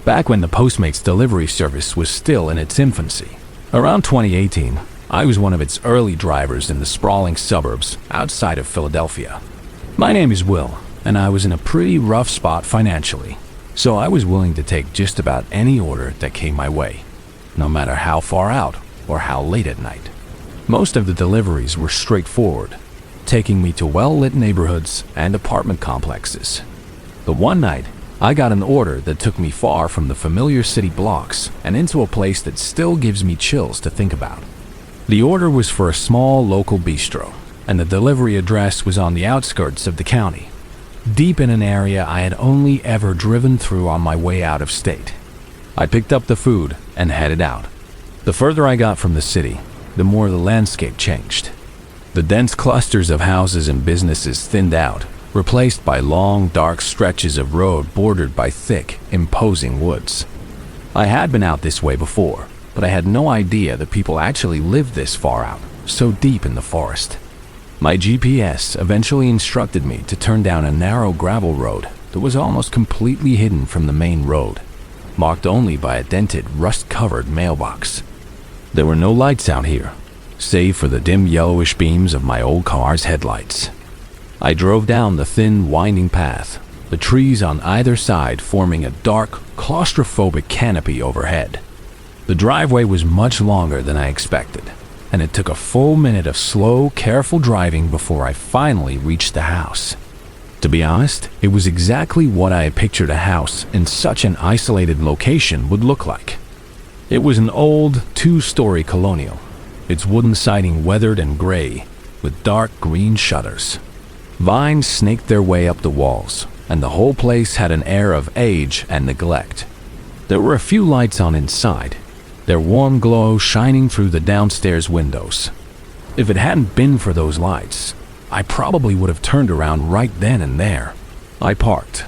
back when the Postmates delivery service was still in its infancy. Around 2018, I was one of its early drivers in the sprawling suburbs outside of Philadelphia. My name is Will, and I was in a pretty rough spot financially, so I was willing to take just about any order that came my way, no matter how far out or how late at night. Most of the deliveries were straightforward, taking me to well-lit neighborhoods and apartment complexes. But one night, I got an order that took me far from the familiar city blocks and into a place that still gives me chills to think about. The order was for a small local bistro, and the delivery address was on the outskirts of the county, deep in an area I had only ever driven through on my way out of state. I picked up the food and headed out. The further I got from the city, the more the landscape changed. The dense clusters of houses and businesses thinned out, replaced by long, dark stretches of road bordered by thick, imposing woods. I had been out this way before, but I had no idea that people actually lived this far out, so deep in the forest. My GPS eventually instructed me to turn down a narrow gravel road that was almost completely hidden from the main road, marked only by a dented, rust-covered mailbox. There were no lights out here, save for the dim yellowish beams of my old car's headlights. I drove down the thin, winding path, the trees on either side forming a dark, claustrophobic canopy overhead. The driveway was much longer than I expected, and it took a full minute of slow, careful driving before I finally reached the house. To be honest, it was exactly what I had pictured a house in such an isolated location would look like. It was an old, two-story colonial, its wooden siding weathered and gray, with dark green shutters. Vines snaked their way up the walls, and the whole place had an air of age and neglect. There were a few lights on inside, their warm glow shining through the downstairs windows. If it hadn't been for those lights, I probably would have turned around right then and there. I parked,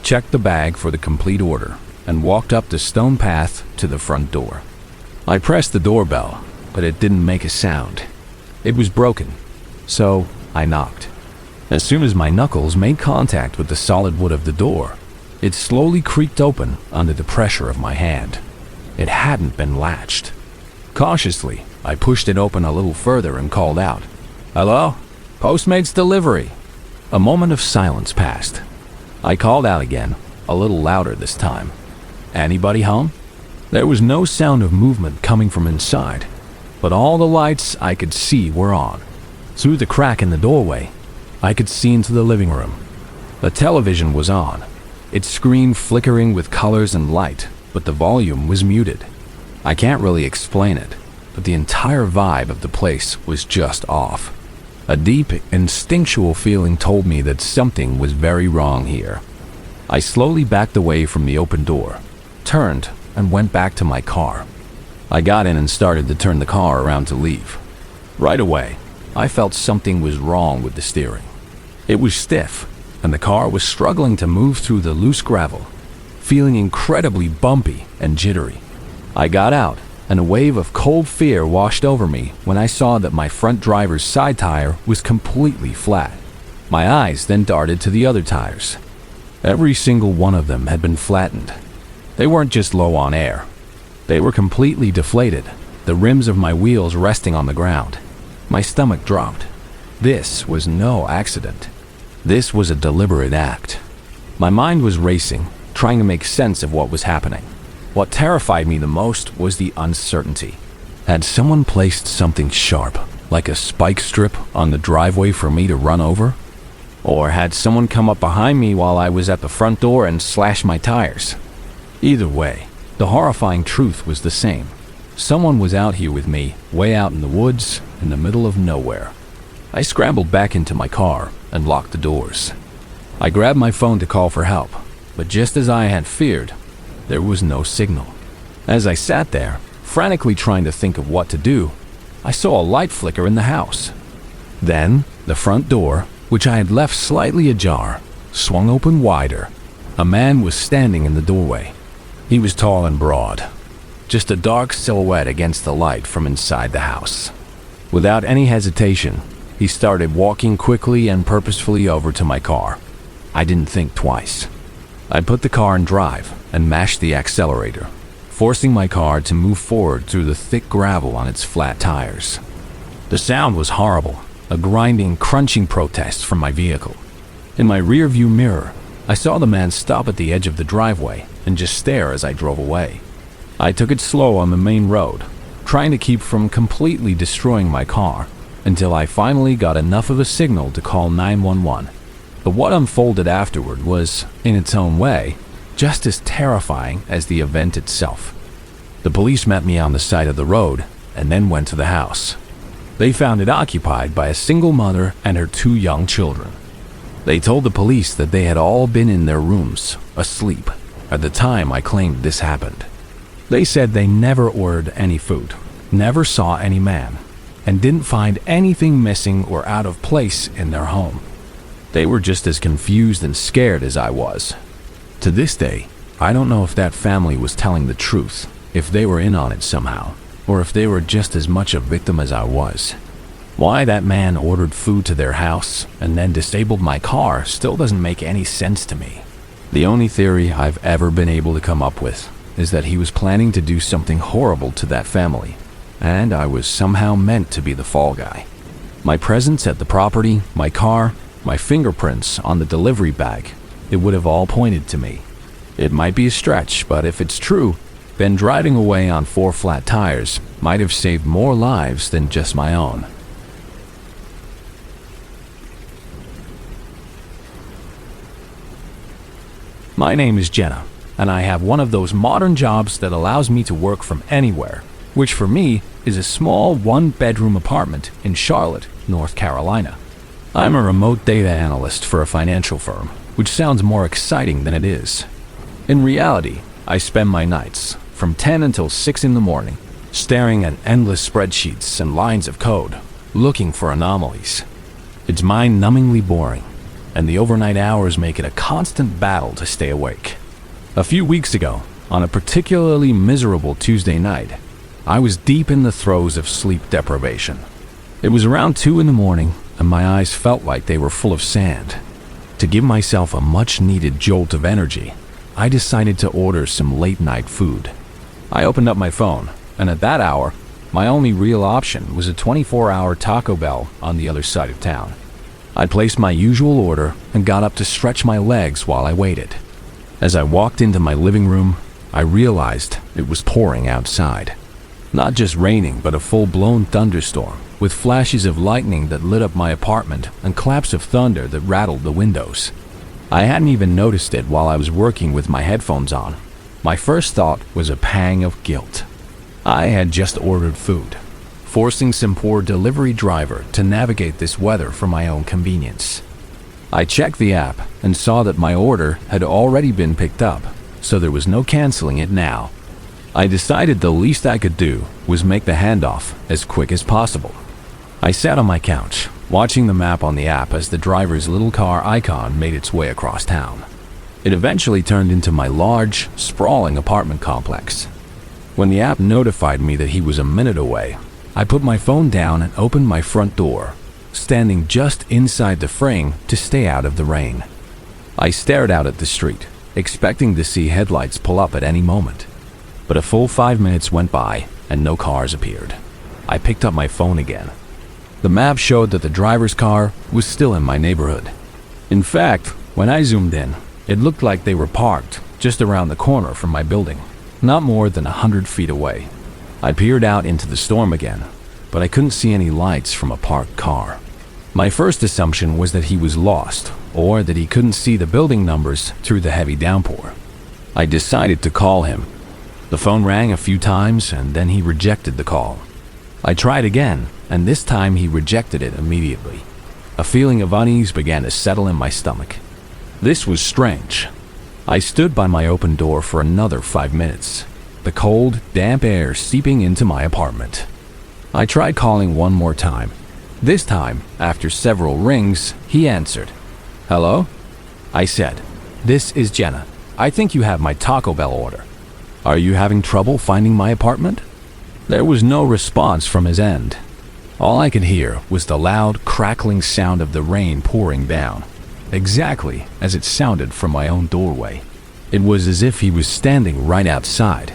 checked the bag for the complete order, and walked up the stone path to the front door. I pressed the doorbell, but it didn't make a sound. It was broken, so I knocked. As soon as my knuckles made contact with the solid wood of the door, it slowly creaked open under the pressure of my hand. It hadn't been latched. Cautiously, I pushed it open a little further and called out, "Hello? Postmates delivery." A moment of silence passed. I called out again, a little louder this time. "Anybody home?" There was no sound of movement coming from inside, but all the lights I could see were on. Through the crack in the doorway, I could see into the living room. The television was on, its screen flickering with colors and light, but the volume was muted. I can't really explain it, but the entire vibe of the place was just off. A deep, instinctual feeling told me that something was very wrong here. I slowly backed away from the open door, turned, and went back to my car. I got in and started to turn the car around to leave. Right away, I felt something was wrong with the steering. It was stiff, and the car was struggling to move through the loose gravel, feeling incredibly bumpy and jittery. I got out, and a wave of cold fear washed over me when I saw that my front driver's side tire was completely flat. My eyes then darted to the other tires. Every single one of them had been flattened. They weren't just low on air. They were completely deflated, the rims of my wheels resting on the ground. My stomach dropped. This was no accident. This was a deliberate act. My mind was racing, trying to make sense of what was happening. What terrified me the most was the uncertainty. Had someone placed something sharp, like a spike strip, on the driveway for me to run over? Or had someone come up behind me while I was at the front door and slash my tires? Either way, the horrifying truth was the same. Someone was out here with me, way out in the woods, in the middle of nowhere. I scrambled back into my car and locked the doors. I grabbed my phone to call for help, but just as I had feared, there was no signal. As I sat there, frantically trying to think of what to do, I saw a light flicker in the house. Then, the front door, which I had left slightly ajar, swung open wider. A man was standing in the doorway. He was tall and broad, just a dark silhouette against the light from inside the house. Without any hesitation, he started walking quickly and purposefully over to my car. I didn't think twice. I put the car in drive and mashed the accelerator, forcing my car to move forward through the thick gravel on its flat tires. The sound was horrible, a grinding, crunching protest from my vehicle. In my rearview mirror, I saw the man stop at the edge of the driveway and just stare as I drove away. I took it slow on the main road, trying to keep from completely destroying my car, until I finally got enough of a signal to call 911. But what unfolded afterward was, in its own way, just as terrifying as the event itself. The police met me on the side of the road and then went to the house. They found it occupied by a single mother and her 2 young children. They told the police that they had all been in their rooms, asleep, at the time I claimed this happened. They said they never ordered any food, never saw any man, and didn't find anything missing or out of place in their home. They were just as confused and scared as I was. To this day, I don't know if that family was telling the truth, if they were in on it somehow, or if they were just as much a victim as I was. Why that man ordered food to their house and then disabled my car still doesn't make any sense to me. The only theory I've ever been able to come up with is that he was planning to do something horrible to that family, and I was somehow meant to be the fall guy. My presence at the property, my car, my fingerprints on the delivery bag, it would have all pointed to me. It might be a stretch, but if it's true, then driving away on 4 flat tires might have saved more lives than just my own. My name is Jenna, and I have one of those modern jobs that allows me to work from anywhere, which for me is a small 1-bedroom apartment in Charlotte, North Carolina. I'm a remote data analyst for a financial firm, which sounds more exciting than it is. In reality, I spend my nights, from 10 until 6 in the morning, staring at endless spreadsheets and lines of code, looking for anomalies. It's mind-numbingly boring, and the overnight hours make it a constant battle to stay awake. A few weeks ago, on a particularly miserable Tuesday night, I was deep in the throes of sleep deprivation. It was around 2 in the morning, and my eyes felt like they were full of sand. To give myself a much-needed jolt of energy, I decided to order some late-night food. I opened up my phone, and at that hour, my only real option was a 24-hour Taco Bell on the other side of town. I placed my usual order and got up to stretch my legs while I waited. As I walked into my living room, I realized it was pouring outside. Not just raining, but a full-blown thunderstorm, with flashes of lightning that lit up my apartment and claps of thunder that rattled the windows. I hadn't even noticed it while I was working with my headphones on. My first thought was a pang of guilt. I had just ordered food, forcing some poor delivery driver to navigate this weather for my own convenience. I checked the app and saw that my order had already been picked up, so there was no canceling it now. I decided the least I could do was make the handoff as quick as possible. I sat on my couch, watching the map on the app as the driver's little car icon made its way across town. It eventually turned into my large, sprawling apartment complex. When the app notified me that he was a minute away, I put my phone down and opened my front door, standing just inside the frame to stay out of the rain. I stared out at the street, expecting to see headlights pull up at any moment. But a full 5 minutes went by and no cars appeared. I picked up my phone again. The map showed that the driver's car was still in my neighborhood. In fact, when I zoomed in, it looked like they were parked just around the corner from my building, not more than 100 feet away. I peered out into the storm again, but I couldn't see any lights from a parked car. My first assumption was that he was lost, or that he couldn't see the building numbers through the heavy downpour. I decided to call him. The phone rang a few times, and then he rejected the call. I tried again, and this time he rejected it immediately. A feeling of unease began to settle in my stomach. This was strange. I stood by my open door for another 5 minutes, the cold, damp air seeping into my apartment. I tried calling one more time. This time, after several rings, he answered. "Hello?" I said, "This is Jenna. I think you have my Taco Bell order. Are you having trouble finding my apartment?" There was no response from his end. All I could hear was the loud, crackling sound of the rain pouring down, exactly as it sounded from my own doorway. It was as if he was standing right outside.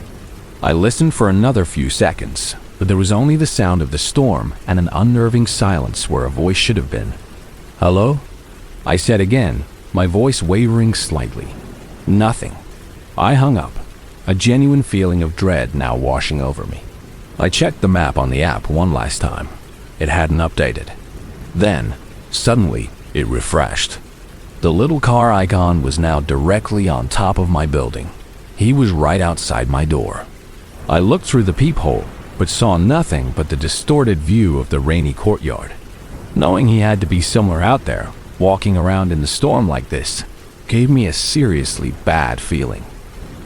I listened for another few seconds, but there was only the sound of the storm and an unnerving silence where a voice should have been. "Hello?" I said again, my voice wavering slightly. Nothing. I hung up, a genuine feeling of dread now washing over me. I checked the map on the app one last time. It hadn't updated. Then, suddenly, it refreshed. The little car icon was now directly on top of my building. He was right outside my door. I looked through the peephole, but saw nothing but the distorted view of the rainy courtyard. Knowing he had to be somewhere out there, walking around in the storm like this, gave me a seriously bad feeling.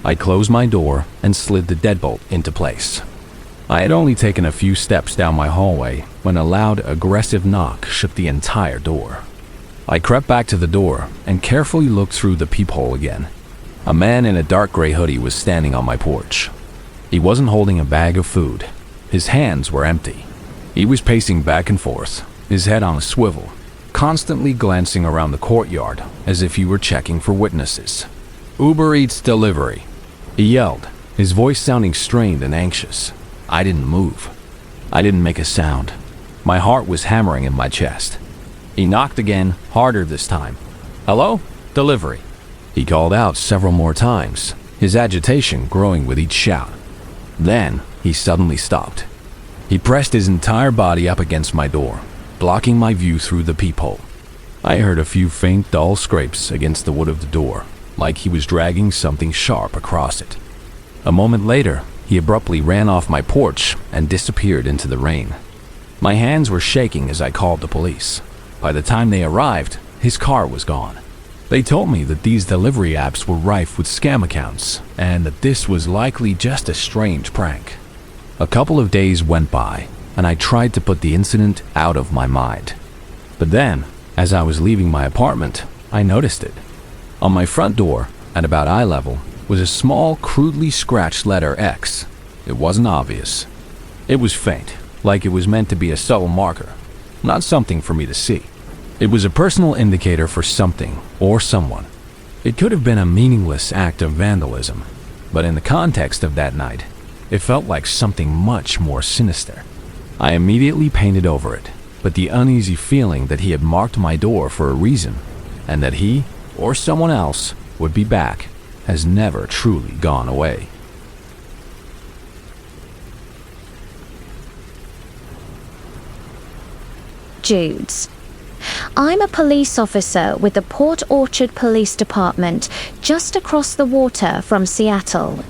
I closed my door and slid the deadbolt into place. I had only taken a few steps down my hallway when a loud, aggressive knock shook the entire door. I crept back to the door and carefully looked through the peephole again. A man in a dark gray hoodie was standing on my porch. He wasn't holding a bag of food. His hands were empty. He was pacing back and forth, his head on a swivel, constantly glancing around the courtyard as if he were checking for witnesses. "Uber Eats delivery," he yelled, his voice sounding strained and anxious. I didn't move. I didn't make a sound. My heart was hammering in my chest. He knocked again, harder this time. "Hello? Delivery." He called out several more times, his agitation growing with each shout. Then he suddenly stopped. He pressed his entire body up against my door, blocking my view through the peephole. I heard a few faint, dull scrapes against the wood of the door, like he was dragging something sharp across it. A moment later, he abruptly ran off my porch and disappeared into the rain. My hands were shaking as I called the police. By the time they arrived, his car was gone. They told me that these delivery apps were rife with scam accounts, and that this was likely just a strange prank. A couple of days went by, and I tried to put the incident out of my mind. But then, as I was leaving my apartment, I noticed it. On my front door, at about eye level, was a small, crudely scratched letter X. It wasn't obvious. It was faint, like it was meant to be a subtle marker, not something for me to see. It was a personal indicator for something or someone. It could have been a meaningless act of vandalism, but in the context of that night, it felt like something much more sinister. I immediately painted over it, but the uneasy feeling that he had marked my door for a reason, and that he, or someone else, would be back, has never truly gone away. Jude's. I'm a police officer with the Port Orchard Police Department, just across the water from Seattle.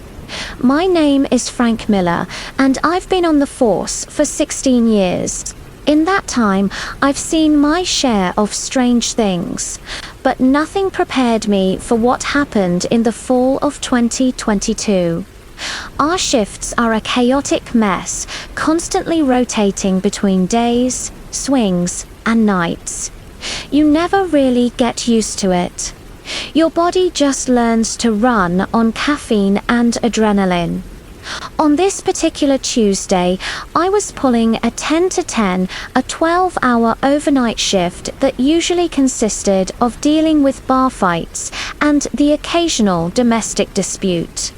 My name is Frank Miller, and I've been on the force for 16 years. In that time, I've seen my share of strange things, but nothing prepared me for what happened in the fall of 2022. Our shifts are a chaotic mess, constantly rotating between days, swings, and nights. You never really get used to it. Your body just learns to run on caffeine and adrenaline. On this particular Tuesday, I was pulling a 10 to 10, a 12-hour overnight shift that usually consisted of dealing with bar fights and the occasional domestic dispute.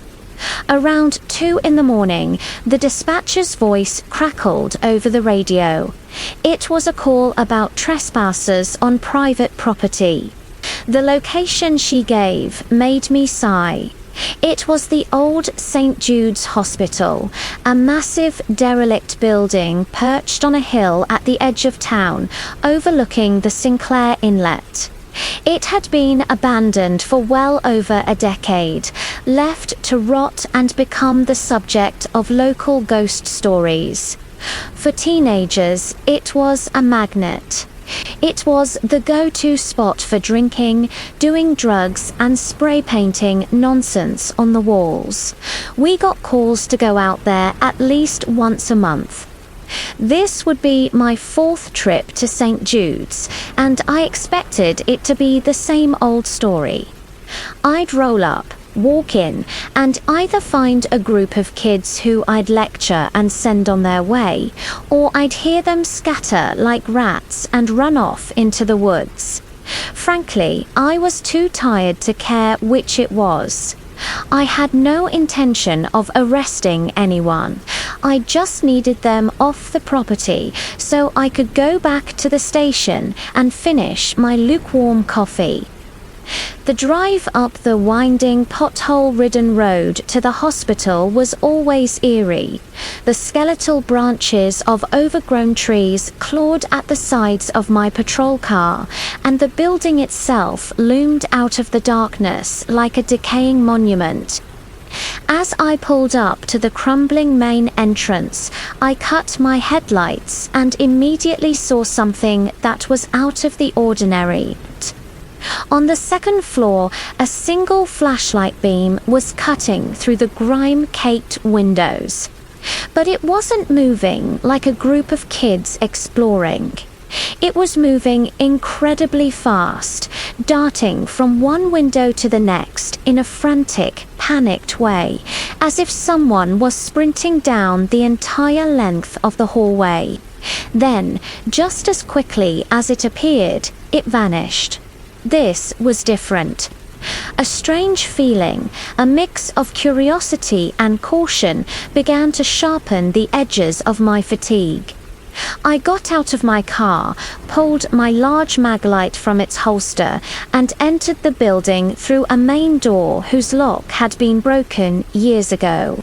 Around 2 in the morning, the dispatcher's voice crackled over the radio. It was a call about trespassers on private property. The location she gave made me sigh. It was the old St. Jude's Hospital, a massive derelict building perched on a hill at the edge of town, overlooking the Sinclair Inlet. It had been abandoned for well over a decade, left to rot and become the subject of local ghost stories. For teenagers, it was a magnet. It was the go-to spot for drinking, doing drugs, and spray painting nonsense on the walls. We got calls to go out there at least once a month. This would be my 4th trip to St. Jude's, and I expected it to be the same old story. I'd roll up, walk in, and either find a group of kids who I'd lecture and send on their way, or I'd hear them scatter like rats and run off into the woods. Frankly, I was too tired to care which it was. I had no intention of arresting anyone. I just needed them off the property so I could go back to the station and finish my lukewarm coffee. The drive up the winding, pothole-ridden road to the hospital was always eerie. The skeletal branches of overgrown trees clawed at the sides of my patrol car, and the building itself loomed out of the darkness like a decaying monument. As I pulled up to the crumbling main entrance, I cut my headlights and immediately saw something that was out of the ordinary. On the second floor, a single flashlight beam was cutting through the grime-caked windows. But it wasn't moving like a group of kids exploring. It was moving incredibly fast, darting from one window to the next in a frantic, panicked way, as if someone was sprinting down the entire length of the hallway. Then, just as quickly as it appeared, it vanished. This was different. A strange feeling, a mix of curiosity and caution, began to sharpen the edges of my fatigue. I got out of my car, pulled my large maglite from its holster, and entered the building through a main door whose lock had been broken years ago.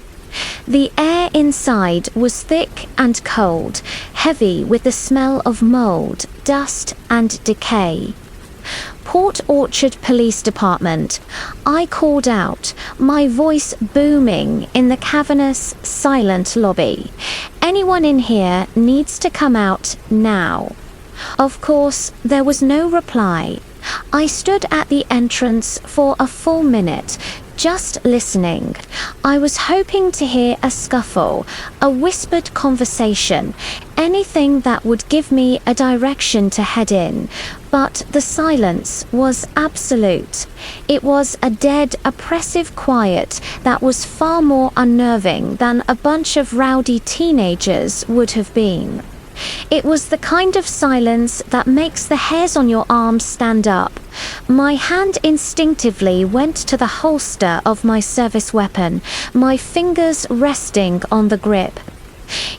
The air inside was thick and cold, heavy with the smell of mold, dust, and decay. Port Orchard Police Department. I called out, my voice booming in the cavernous, silent lobby. Anyone in here needs to come out now. Of course, there was no reply. I stood at the entrance for a full minute, just listening. I was hoping to hear a scuffle, a whispered conversation, anything that would give me a direction to head in. But the silence was absolute. It was a dead, oppressive quiet that was far more unnerving than a bunch of rowdy teenagers would have been. It was the kind of silence that makes the hairs on your arms stand up. My hand instinctively went to the holster of my service weapon, my fingers resting on the grip.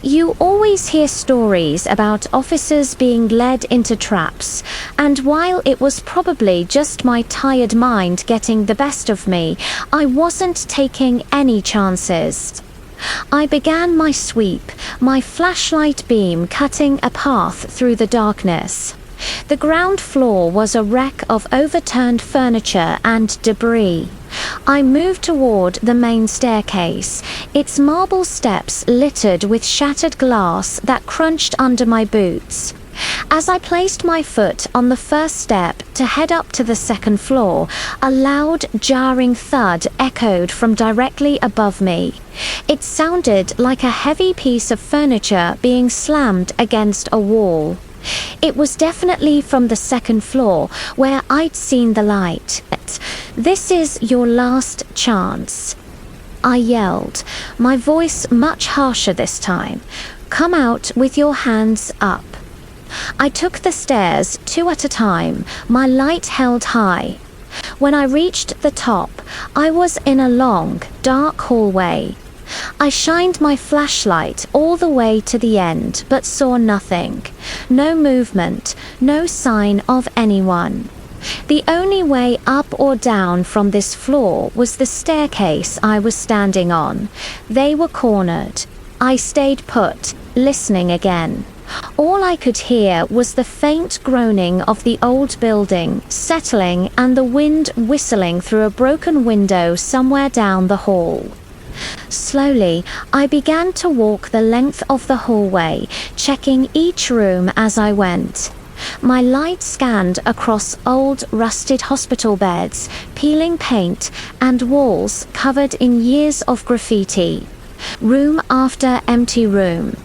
You always hear stories about officers being led into traps, and while it was probably just my tired mind getting the best of me, I wasn't taking any chances. I began my sweep, my flashlight beam cutting a path through the darkness. The ground floor was a wreck of overturned furniture and debris. I moved toward the main staircase, its marble steps littered with shattered glass that crunched under my boots. As I placed my foot on the first step to head up to the second floor, a loud, jarring thud echoed from directly above me. It sounded like a heavy piece of furniture being slammed against a wall. It was definitely from the second floor, where I'd seen the light. "This is your last chance," I yelled, my voice much harsher this time. "Come out with your hands up." I took the stairs, 2 at a time, my light held high. When I reached the top, I was in a long, dark hallway. I shined my flashlight all the way to the end, but saw nothing. No movement, no sign of anyone. The only way up or down from this floor was the staircase I was standing on. They were cornered. I stayed put, listening again. All I could hear was the faint groaning of the old building settling and the wind whistling through a broken window somewhere down the hall. Slowly, I began to walk the length of the hallway, checking each room as I went. My light scanned across old, rusted hospital beds, peeling paint, and walls covered in years of graffiti. Room after empty room.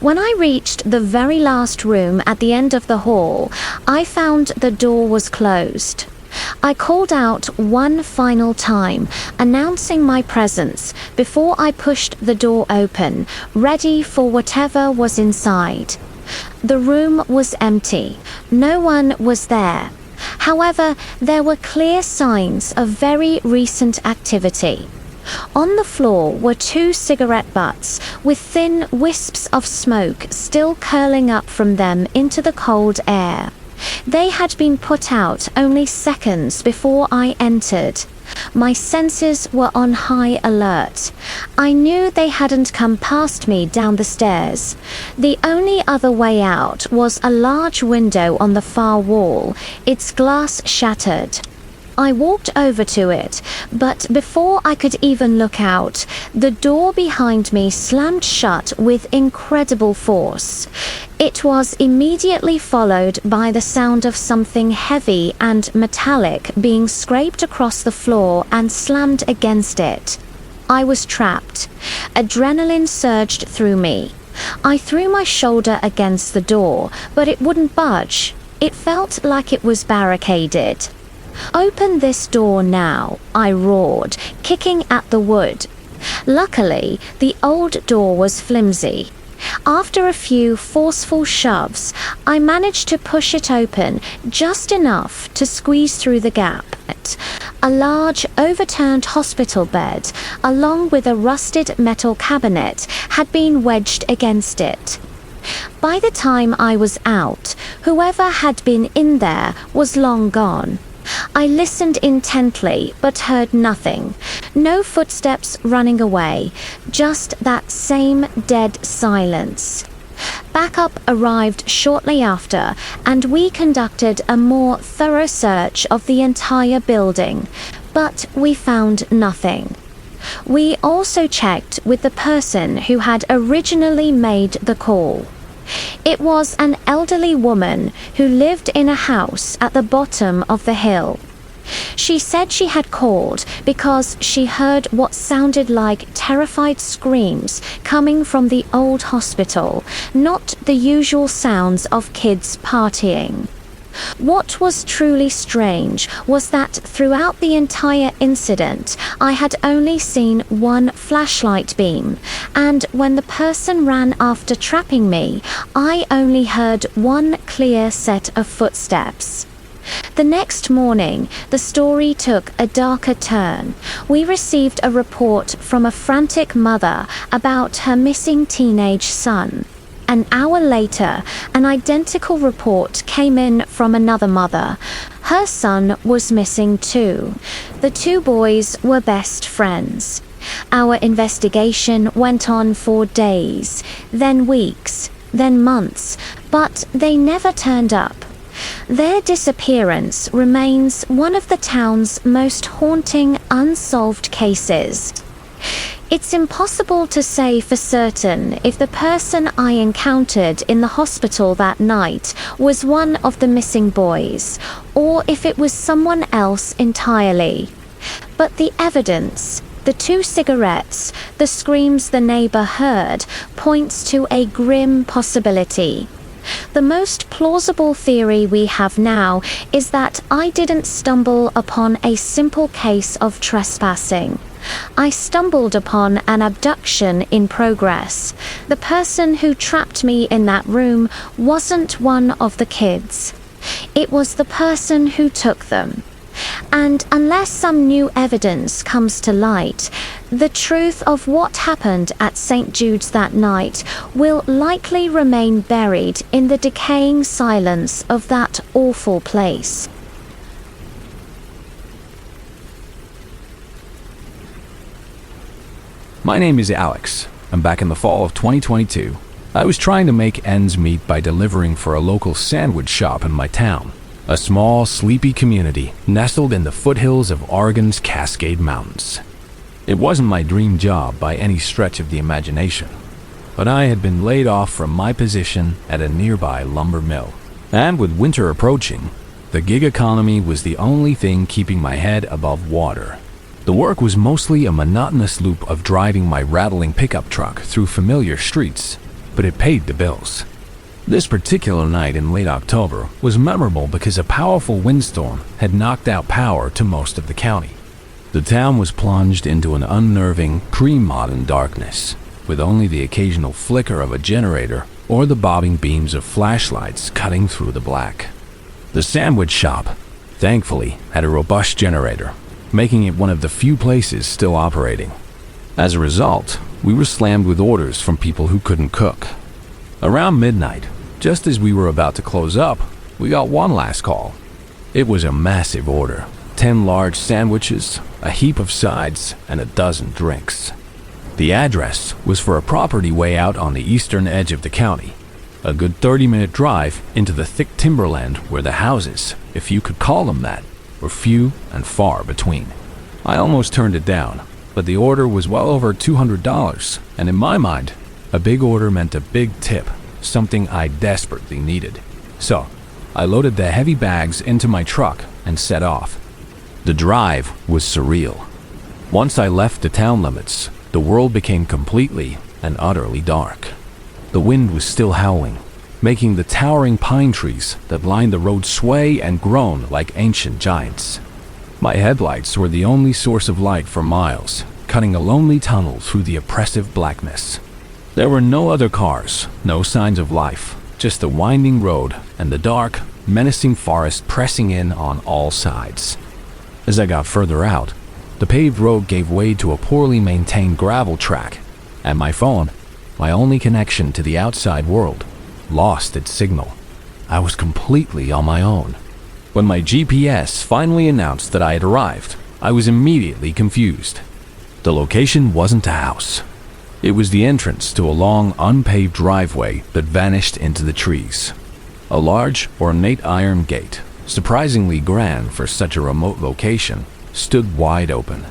When I reached the very last room at the end of the hall, I found the door was closed. I called out one final time, announcing my presence, before I pushed the door open, ready for whatever was inside. The room was empty. No one was there. However, there were clear signs of very recent activity. On the floor were 2 cigarette butts with thin wisps of smoke still curling up from them into the cold air. They had been put out only seconds before I entered. My senses were on high alert. I knew they hadn't come past me down the stairs. The only other way out was a large window on the far wall, its glass shattered. I walked over to it, but before I could even look out, the door behind me slammed shut with incredible force. It was immediately followed by the sound of something heavy and metallic being scraped across the floor and slammed against it. I was trapped. Adrenaline surged through me. I threw my shoulder against the door, but it wouldn't budge. It felt like it was barricaded. "Open this door now," I roared, kicking at the wood. Luckily, the old door was flimsy. After a few forceful shoves, I managed to push it open just enough to squeeze through the gap. A large, overturned hospital bed, along with a rusted metal cabinet, had been wedged against it. By the time I was out, whoever had been in there was long gone. I listened intently, but heard nothing. No footsteps running away, just that same dead silence. Backup arrived shortly after, and we conducted a more thorough search of the entire building, but we found nothing. We also checked with the person who had originally made the call. It was an elderly woman who lived in a house at the bottom of the hill. She said she had called because she heard what sounded like terrified screams coming from the old hospital, not the usual sounds of kids partying. What was truly strange was that throughout the entire incident, I had only seen one flashlight beam, and when the person ran after trapping me, I only heard one clear set of footsteps. The next morning, the story took a darker turn. We received a report from a frantic mother about her missing teenage son. An hour later, an identical report came in from another mother. Her son was missing too. The 2 boys were best friends. Our investigation went on for days, then weeks, then months, but they never turned up. Their disappearance remains one of the town's most haunting unsolved cases. It's impossible to say for certain if the person I encountered in the hospital that night was one of the missing boys, or if it was someone else entirely. But the evidence, the 2 cigarettes, the screams the neighbor heard, points to a grim possibility. The most plausible theory we have now is that I didn't stumble upon a simple case of trespassing. I stumbled upon an abduction in progress. The person who trapped me in that room wasn't one of the kids. It was the person who took them. And unless some new evidence comes to light, the truth of what happened at St. Jude's that night will likely remain buried in the decaying silence of that awful place. My name is Alex. I'm back in the fall of 2022. I was trying to make ends meet by delivering for a local sandwich shop in my town, a small, sleepy community nestled in the foothills of Oregon's Cascade Mountains. It wasn't my dream job by any stretch of the imagination, but I had been laid off from my position at a nearby lumber mill. And with winter approaching, the gig economy was the only thing keeping my head above water. The work was mostly a monotonous loop of driving my rattling pickup truck through familiar streets, but it paid the bills. This particular night in late October was memorable because a powerful windstorm had knocked out power to most of the county. The town was plunged into an unnerving, pre-modern darkness, with only the occasional flicker of a generator or the bobbing beams of flashlights cutting through the black. The sandwich shop, thankfully had a robust generator, making it one of the few places still operating. As a result, we were slammed with orders from people who couldn't cook. Around midnight, just as we were about to close up, we got one last call. It was a massive order: 10 large sandwiches, a heap of sides, and a dozen drinks. The address was for a property way out on the eastern edge of the county, a good 30-minute drive into the thick timberland where the houses, if you could call them that, were few and far between. I almost turned it down, but the order was well over $200, and in my mind, a big order meant a big tip, something I desperately needed. So, I loaded the heavy bags into my truck and set off. The drive was surreal. Once I left the town limits, the world became completely and utterly dark. The wind was still howling, making the towering pine trees that lined the road sway and groan like ancient giants. My headlights were the only source of light for miles, cutting a lonely tunnel through the oppressive blackness. There were no other cars, no signs of life, just the winding road and the dark, menacing forest pressing in on all sides. As I got further out, the paved road gave way to a poorly maintained gravel track, and my phone, my only connection to the outside world, lost its signal. I was completely on my own. When my GPS finally announced that I had arrived, I was immediately confused. The location wasn't a house. It was the entrance to a long, unpaved driveway that vanished into the trees. A large, ornate iron gate, surprisingly grand for such a remote location, stood wide open.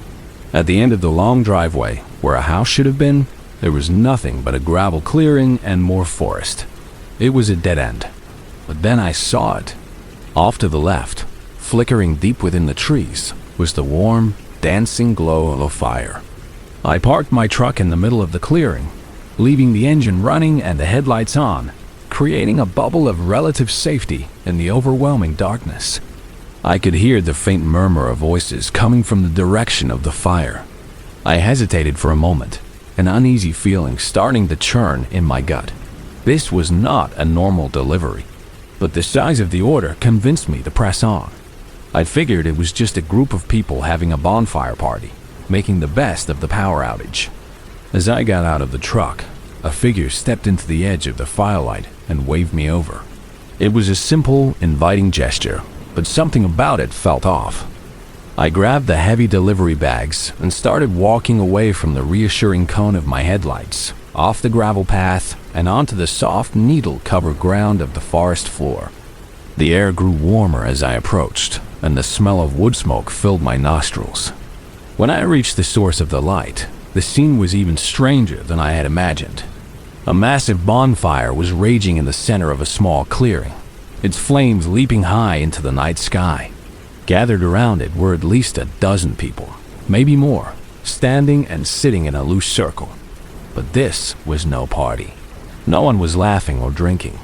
At the end of the long driveway, where a house should have been, there was nothing but a gravel clearing and more forest. It was a dead end. But then I saw it. Off to the left, flickering deep within the trees, was the warm, dancing glow of a fire. I parked my truck in the middle of the clearing, leaving the engine running and the headlights on, creating a bubble of relative safety in the overwhelming darkness. I could hear the faint murmur of voices coming from the direction of the fire. I hesitated for a moment, an uneasy feeling starting to churn in my gut. This was not a normal delivery, but the size of the order convinced me to press on. I figured it was just a group of people having a bonfire party, making the best of the power outage. As I got out of the truck, a figure stepped into the edge of the firelight and waved me over. It was a simple, inviting gesture, but something about it felt off. I grabbed the heavy delivery bags and started walking away from the reassuring cone of my headlights, off the gravel path and onto the soft, needle-covered ground of the forest floor. The air grew warmer as I approached, and the smell of wood smoke filled my nostrils. When I reached the source of the light, the scene was even stranger than I had imagined. A massive bonfire was raging in the center of a small clearing, its flames leaping high into the night sky. Gathered around it were at least a dozen people, maybe more, standing and sitting in a loose circle. But this was no party. No one was laughing or drinking.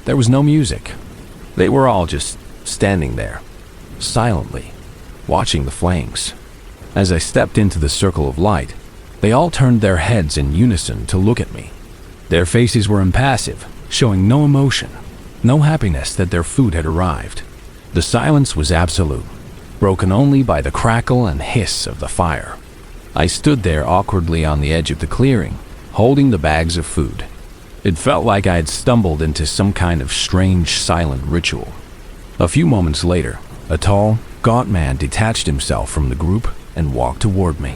There was no music. They were all just standing there, silently, watching the flames. As I stepped into the circle of light, they all turned their heads in unison to look at me. Their faces were impassive, showing no emotion, no happiness that their food had arrived. The silence was absolute, broken only by the crackle and hiss of the fire. I stood there awkwardly on the edge of the clearing, holding the bags of food. It felt like I had stumbled into some kind of strange, silent ritual. A few moments later, a tall, gaunt man detached himself from the group and walked toward me.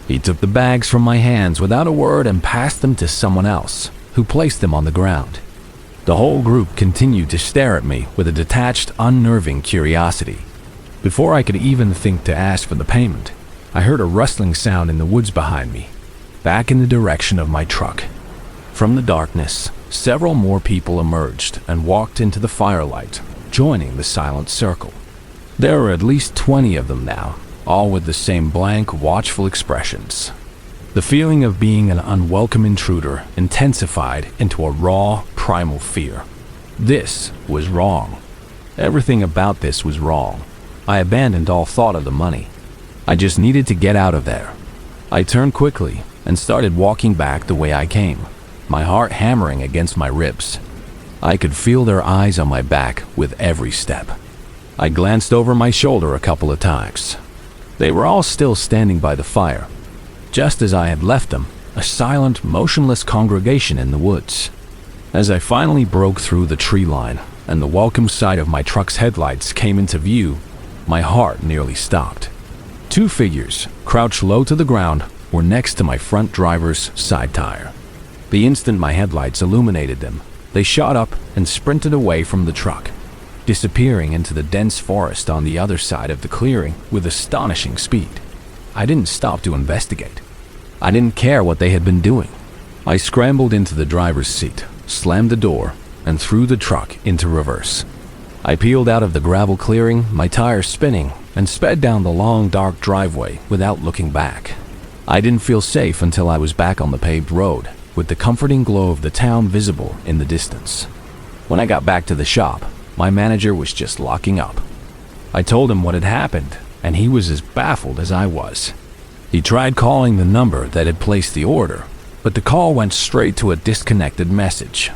He took the bags from my hands without a word and passed them to someone else, who placed them on the ground. The whole group continued to stare at me with a detached, unnerving curiosity. Before I could even think to ask for the payment, I heard a rustling sound in the woods behind me, back in the direction of my truck. From the darkness, several more people emerged and walked into the firelight, joining the silent circle. There were at least 20 of them now, all with the same blank, watchful expressions. The feeling of being an unwelcome intruder intensified into a raw, primal fear. This was wrong. Everything about this was wrong. I abandoned all thought of the money. I just needed to get out of there. I turned quickly and started walking back the way I came, my heart hammering against my ribs. I could feel their eyes on my back with every step. I glanced over my shoulder a couple of times. They were all still standing by the fire, just as I had left them, a silent, motionless congregation in the woods. As I finally broke through the tree line and the welcome sight of my truck's headlights came into view, my heart nearly stopped. Two figures, crouched low to the ground, were next to my front driver's side tire. The instant my headlights illuminated them, they shot up and sprinted away from the truck, disappearing into the dense forest on the other side of the clearing with astonishing speed. I didn't stop to investigate. I didn't care what they had been doing. I scrambled into the driver's seat, slammed the door, and threw the truck into reverse. I peeled out of the gravel clearing, my tires spinning, and sped down the long, dark driveway without looking back. I didn't feel safe until I was back on the paved road, with the comforting glow of the town visible in the distance. When I got back to the shop, my manager was just locking up. I told him what had happened, and he was as baffled as I was. He tried calling the number that had placed the order, but the call went straight to a disconnected message.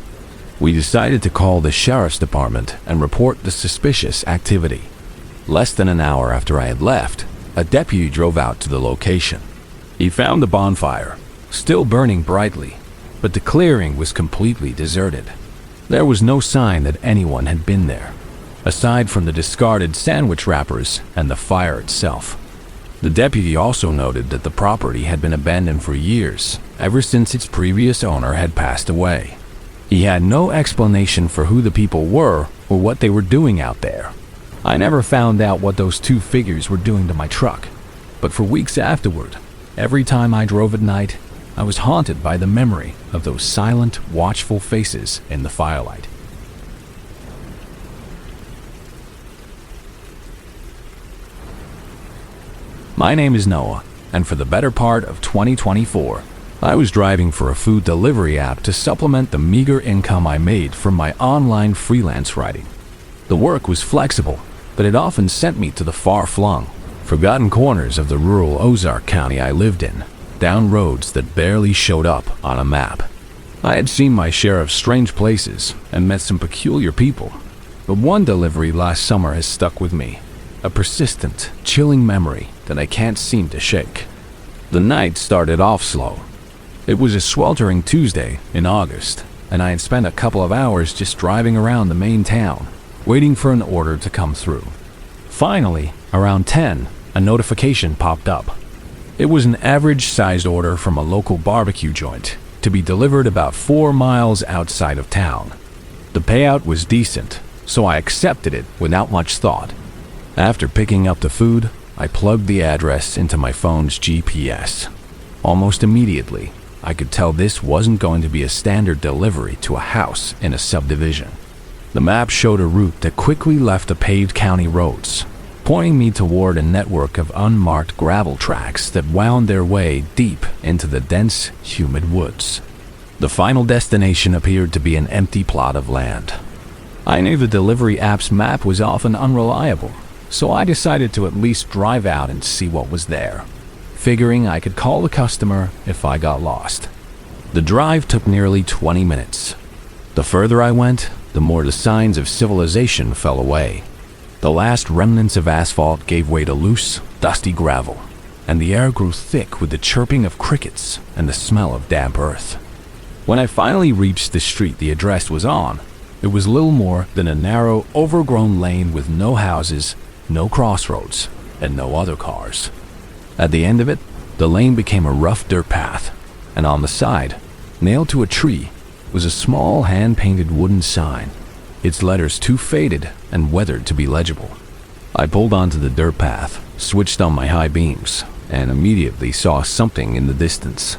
We decided to call the sheriff's department and report the suspicious activity. Less than an hour after I had left, a deputy drove out to the location. He found the bonfire, still burning brightly, but the clearing was completely deserted. There was no sign that anyone had been there, aside from the discarded sandwich wrappers and the fire itself. The deputy also noted that the property had been abandoned for years, ever since its previous owner had passed away. He had no explanation for who the people were or what they were doing out there. I never found out what those two figures were doing to my truck, but for weeks afterward, every time I drove at night, I was haunted by the memory of those silent, watchful faces in the firelight. My name is Noah, and for the better part of 2024, I was driving for a food delivery app to supplement the meager income I made from my online freelance writing. The work was flexible, but it often sent me to the far-flung, forgotten corners of the rural Ozark County I lived in, down roads that barely showed up on a map. I had seen my share of strange places and met some peculiar people, but one delivery last summer has stuck with me, a persistent, chilling memory that I can't seem to shake. The night started off slow. It was a sweltering Tuesday in August, and I had spent a couple of hours just driving around the main town, waiting for an order to come through. Finally, around 10, a notification popped up. It was an average-sized order from a local barbecue joint to be delivered about 4 miles outside of town. The payout was decent, so I accepted it without much thought. After picking up the food, I plugged the address into my phone's GPS. Almost immediately, I could tell this wasn't going to be a standard delivery to a house in a subdivision. The map showed a route that quickly left the paved county roads, pointing me toward a network of unmarked gravel tracks that wound their way deep into the dense, humid woods. The final destination appeared to be an empty plot of land. I knew the delivery app's map was often unreliable, so I decided to at least drive out and see what was there, figuring I could call the customer if I got lost. The drive took nearly 20 minutes. The further I went, the more the signs of civilization fell away. The last remnants of asphalt gave way to loose, dusty gravel, and the air grew thick with the chirping of crickets and the smell of damp earth. When I finally reached the street the address was on, it was little more than a narrow, overgrown lane with no houses, no crossroads, and no other cars. At the end of it, the lane became a rough dirt path, and on the side, nailed to a tree, was a small hand-painted wooden sign, its letters too faded and weathered to be legible. I pulled onto the dirt path, switched on my high beams, and immediately saw something in the distance.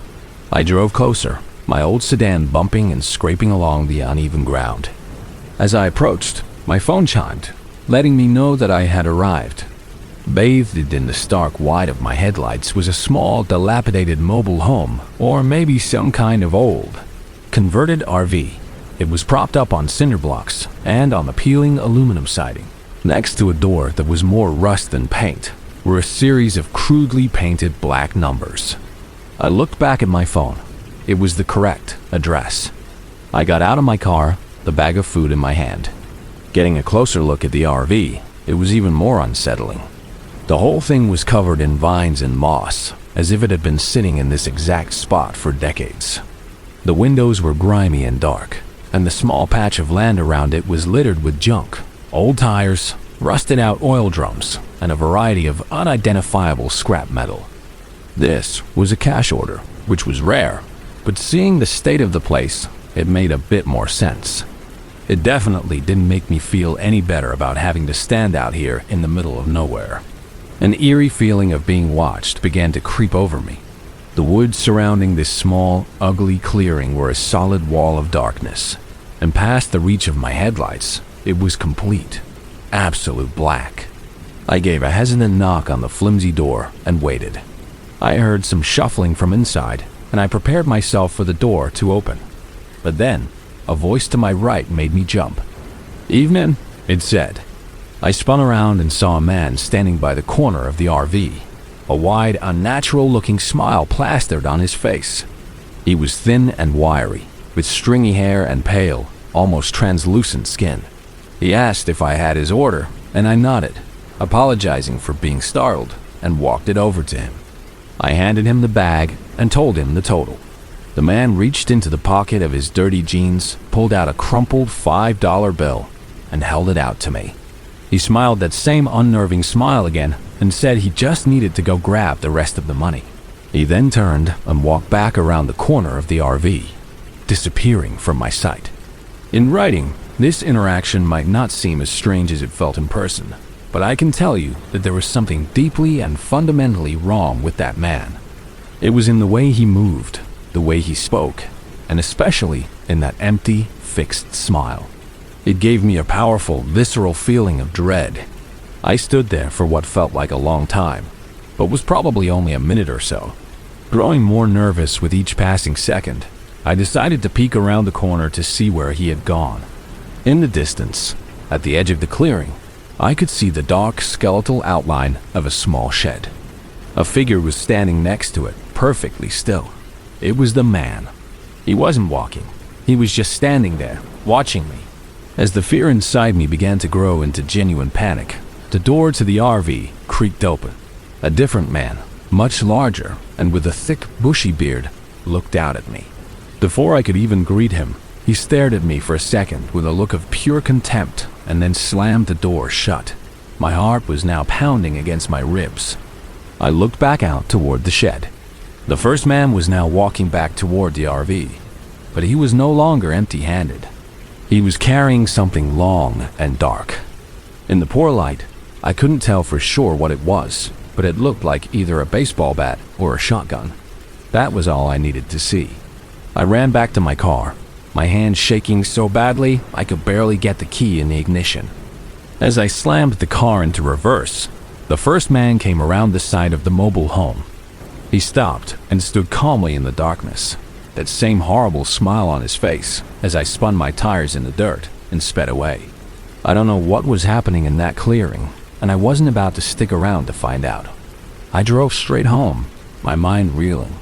I drove closer, my old sedan bumping and scraping along the uneven ground. As I approached, my phone chimed, letting me know that I had arrived. Bathed in the stark white of my headlights was a small, dilapidated mobile home, or maybe some kind of old, converted RV. It was propped up on cinder blocks and on a peeling aluminum siding. Next to a door that was more rust than paint were a series of crudely painted black numbers. I looked back at my phone. It was the correct address. I got out of my car, the bag of food in my hand. Getting a closer look at the RV, it was even more unsettling. The whole thing was covered in vines and moss, as if it had been sitting in this exact spot for decades. The windows were grimy and dark, and the small patch of land around it was littered with junk, old tires, rusted out oil drums, and a variety of unidentifiable scrap metal. This was a cash order, which was rare, but seeing the state of the place, it made a bit more sense. It definitely didn't make me feel any better about having to stand out here in the middle of nowhere. An eerie feeling of being watched began to creep over me. The woods surrounding this small, ugly clearing were a solid wall of darkness, and past the reach of my headlights, it was complete, absolute black. I gave a hesitant knock on the flimsy door and waited. I heard some shuffling from inside, and I prepared myself for the door to open. But then, a voice to my right made me jump. "Evening," it said. I spun around and saw a man standing by the corner of the RV, a wide, unnatural-looking smile plastered on his face. He was thin and wiry, with stringy hair and pale, almost translucent skin. He asked if I had his order, and I nodded, apologizing for being startled, and walked it over to him. I handed him the bag and told him the total. The man reached into the pocket of his dirty jeans, pulled out a crumpled $5 bill, and held it out to me. He smiled that same unnerving smile again and said he just needed to go grab the rest of the money. He then turned and walked back around the corner of the RV, disappearing from my sight. In writing, this interaction might not seem as strange as it felt in person, but I can tell you that there was something deeply and fundamentally wrong with that man. It was in the way he moved, the way he spoke, and especially in that empty, fixed smile. It gave me a powerful, visceral feeling of dread. I stood there for what felt like a long time, but was probably only a minute or so. Growing more nervous with each passing second, I decided to peek around the corner to see where he had gone. In the distance, at the edge of the clearing, I could see the dark, skeletal outline of a small shed. A figure was standing next to it, perfectly still. It was the man. He wasn't walking. He was just standing there, watching me. As the fear inside me began to grow into genuine panic, the door to the RV creaked open. A different man, much larger and with a thick, bushy beard, looked out at me. Before I could even greet him, he stared at me for a second with a look of pure contempt and then slammed the door shut. My heart was now pounding against my ribs. I looked back out toward the shed. The first man was now walking back toward the RV, but he was no longer empty-handed. He was carrying something long and dark. In the poor light, I couldn't tell for sure what it was, but it looked like either a baseball bat or a shotgun. That was all I needed to see. I ran back to my car, my hand shaking so badly I could barely get the key in the ignition. As I slammed the car into reverse, the first man came around the side of the mobile home. He stopped and stood calmly in the darkness, that same horrible smile on his face as I spun my tires in the dirt and sped away. I don't know what was happening in that clearing, and I wasn't about to stick around to find out. I drove straight home, my mind reeling.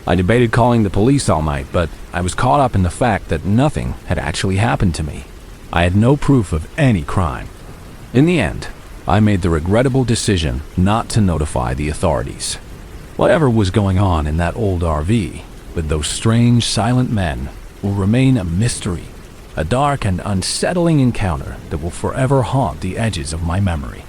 I debated calling the police all night, but I was caught up in the fact that nothing had actually happened to me. I had no proof of any crime. In the end, I made the regrettable decision not to notify the authorities. Whatever was going on in that old RV with those strange, silent men will remain a mystery, a dark and unsettling encounter that will forever haunt the edges of my memory.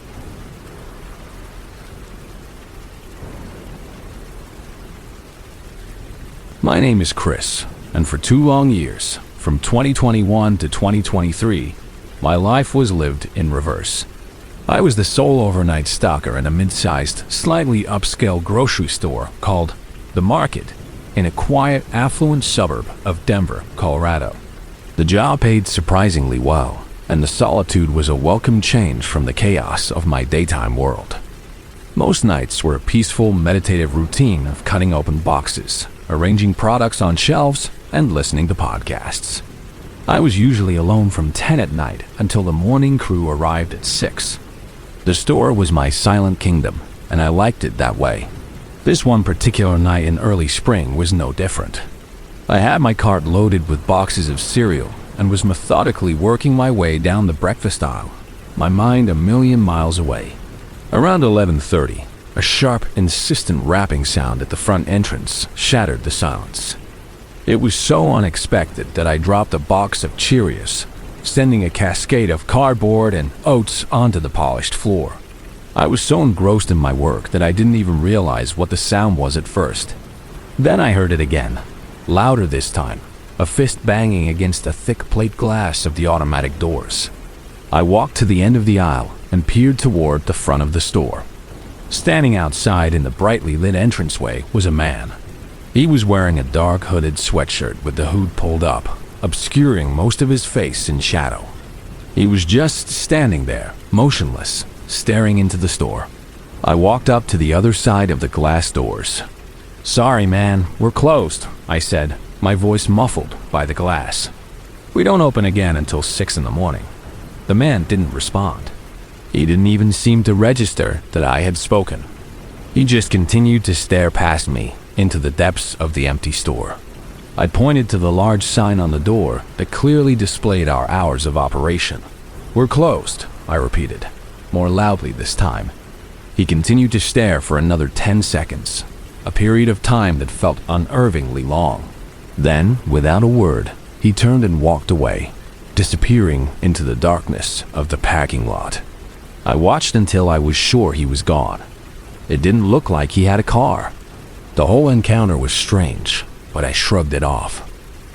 My name is Chris, and for 2 long years, from 2021 to 2023, my life was lived in reverse. I was the sole overnight stocker in a mid-sized, slightly upscale grocery store called The Market in a quiet, affluent suburb of Denver, Colorado. The job paid surprisingly well, and the solitude was a welcome change from the chaos of my daytime world. Most nights were a peaceful, meditative routine of cutting open boxes, arranging products on shelves, and listening to podcasts. I was usually alone from 10 at night until the morning crew arrived at 6. The store was my silent kingdom, and I liked it that way. This one particular night in early spring was no different. I had my cart loaded with boxes of cereal and was methodically working my way down the breakfast aisle my mind a million miles away. Around 11:30, a sharp, insistent rapping sound at the front entrance shattered the silence. It was so unexpected that I dropped a box of Cheerios, sending a cascade of cardboard and oats onto the polished floor. I was so engrossed in my work that I didn't even realize what the sound was at first. Then I heard it again, louder this time, a fist banging against the thick plate glass of the automatic doors. I walked to the end of the aisle and peered toward the front of the store. Standing outside in the brightly lit entranceway was a man. He was wearing a dark hooded sweatshirt with the hood pulled up, obscuring most of his face in shadow. He was just standing there, motionless, staring into the store. I walked up to the other side of the glass doors. "Sorry, man, we're closed," I said, my voice muffled by the glass. "We don't open again until 6 in the morning." The man didn't respond. He didn't even seem to register that I had spoken. He just continued to stare past me into the depths of the empty store. I pointed to the large sign on the door that clearly displayed our hours of operation. "We're closed," I repeated, more loudly this time. He continued to stare for another 10 seconds, a period of time that felt unnervingly long. Then, without a word, he turned and walked away, disappearing into the darkness of the parking lot. I watched until I was sure he was gone. It didn't look like he had a car. The whole encounter was strange, but I shrugged it off.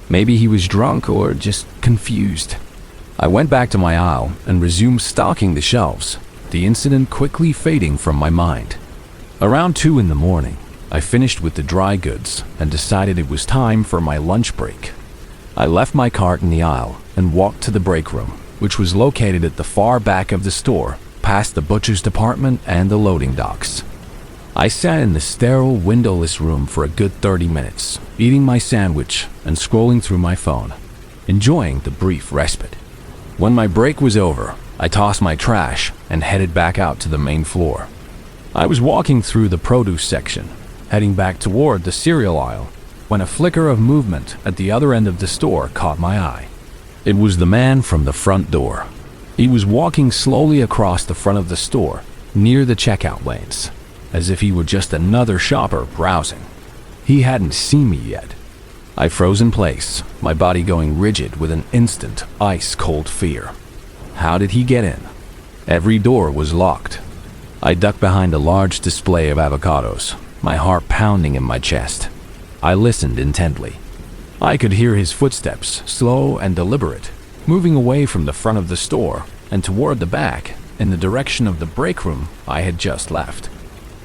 Maybe he was drunk or just confused. I went back to my aisle and resumed stocking the shelves, the incident quickly fading from my mind. Around 2 in the morning, I finished with the dry goods and decided it was time for my lunch break. I left my cart in the aisle and walked to the break room, which was located at the far back of the store, past the butcher's department and the loading docks. I sat in the sterile, windowless room for a good 30 minutes, eating my sandwich and scrolling through my phone, enjoying the brief respite. When my break was over, I tossed my trash and headed back out to the main floor. I was walking through the produce section, heading back toward the cereal aisle, when a flicker of movement at the other end of the store caught my eye. It was the man from the front door. He was walking slowly across the front of the store, near the checkout lanes, as if he were just another shopper browsing. He hadn't seen me yet. I froze in place, my body going rigid with an instant, ice-cold fear. How did he get in? Every door was locked. I ducked behind a large display of avocados, my heart pounding in my chest. I listened intently. I could hear his footsteps, slow and deliberate, moving away from the front of the store and toward the back, in the direction of the break room I had just left.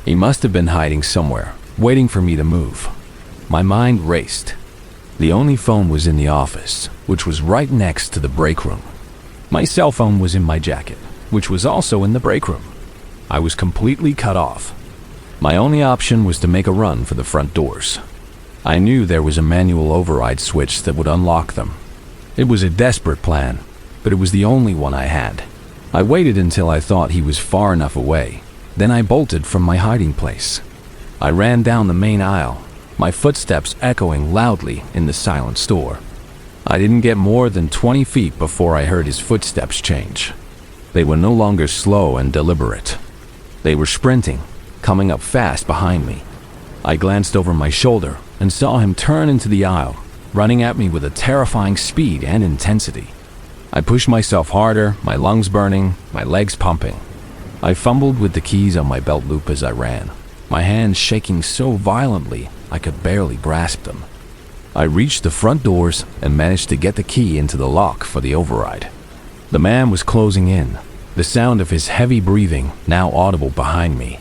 He must have been hiding somewhere, waiting for me to move. My mind raced. The only phone was in the office, which was right next to the break room. My cell phone was in my jacket, which was also in the break room. I was completely cut off. My only option was to make a run for the front doors. I knew there was a manual override switch that would unlock them. It was a desperate plan, but it was the only one I had. I waited until I thought he was far enough away. Then I bolted from my hiding place. I ran down the main aisle, my footsteps echoing loudly in the silent store. I didn't get more than 20 feet before I heard his footsteps change. They were no longer slow and deliberate. They were sprinting, coming up fast behind me. I glanced over my shoulder and saw him turn into the aisle, running at me with a terrifying speed and intensity. I pushed myself harder, my lungs burning, my legs pumping. I fumbled with the keys on my belt loop as I ran, my hands shaking so violently I could barely grasp them. I reached the front doors and managed to get the key into the lock for the override. The man was closing in, the sound of his heavy breathing now audible behind me.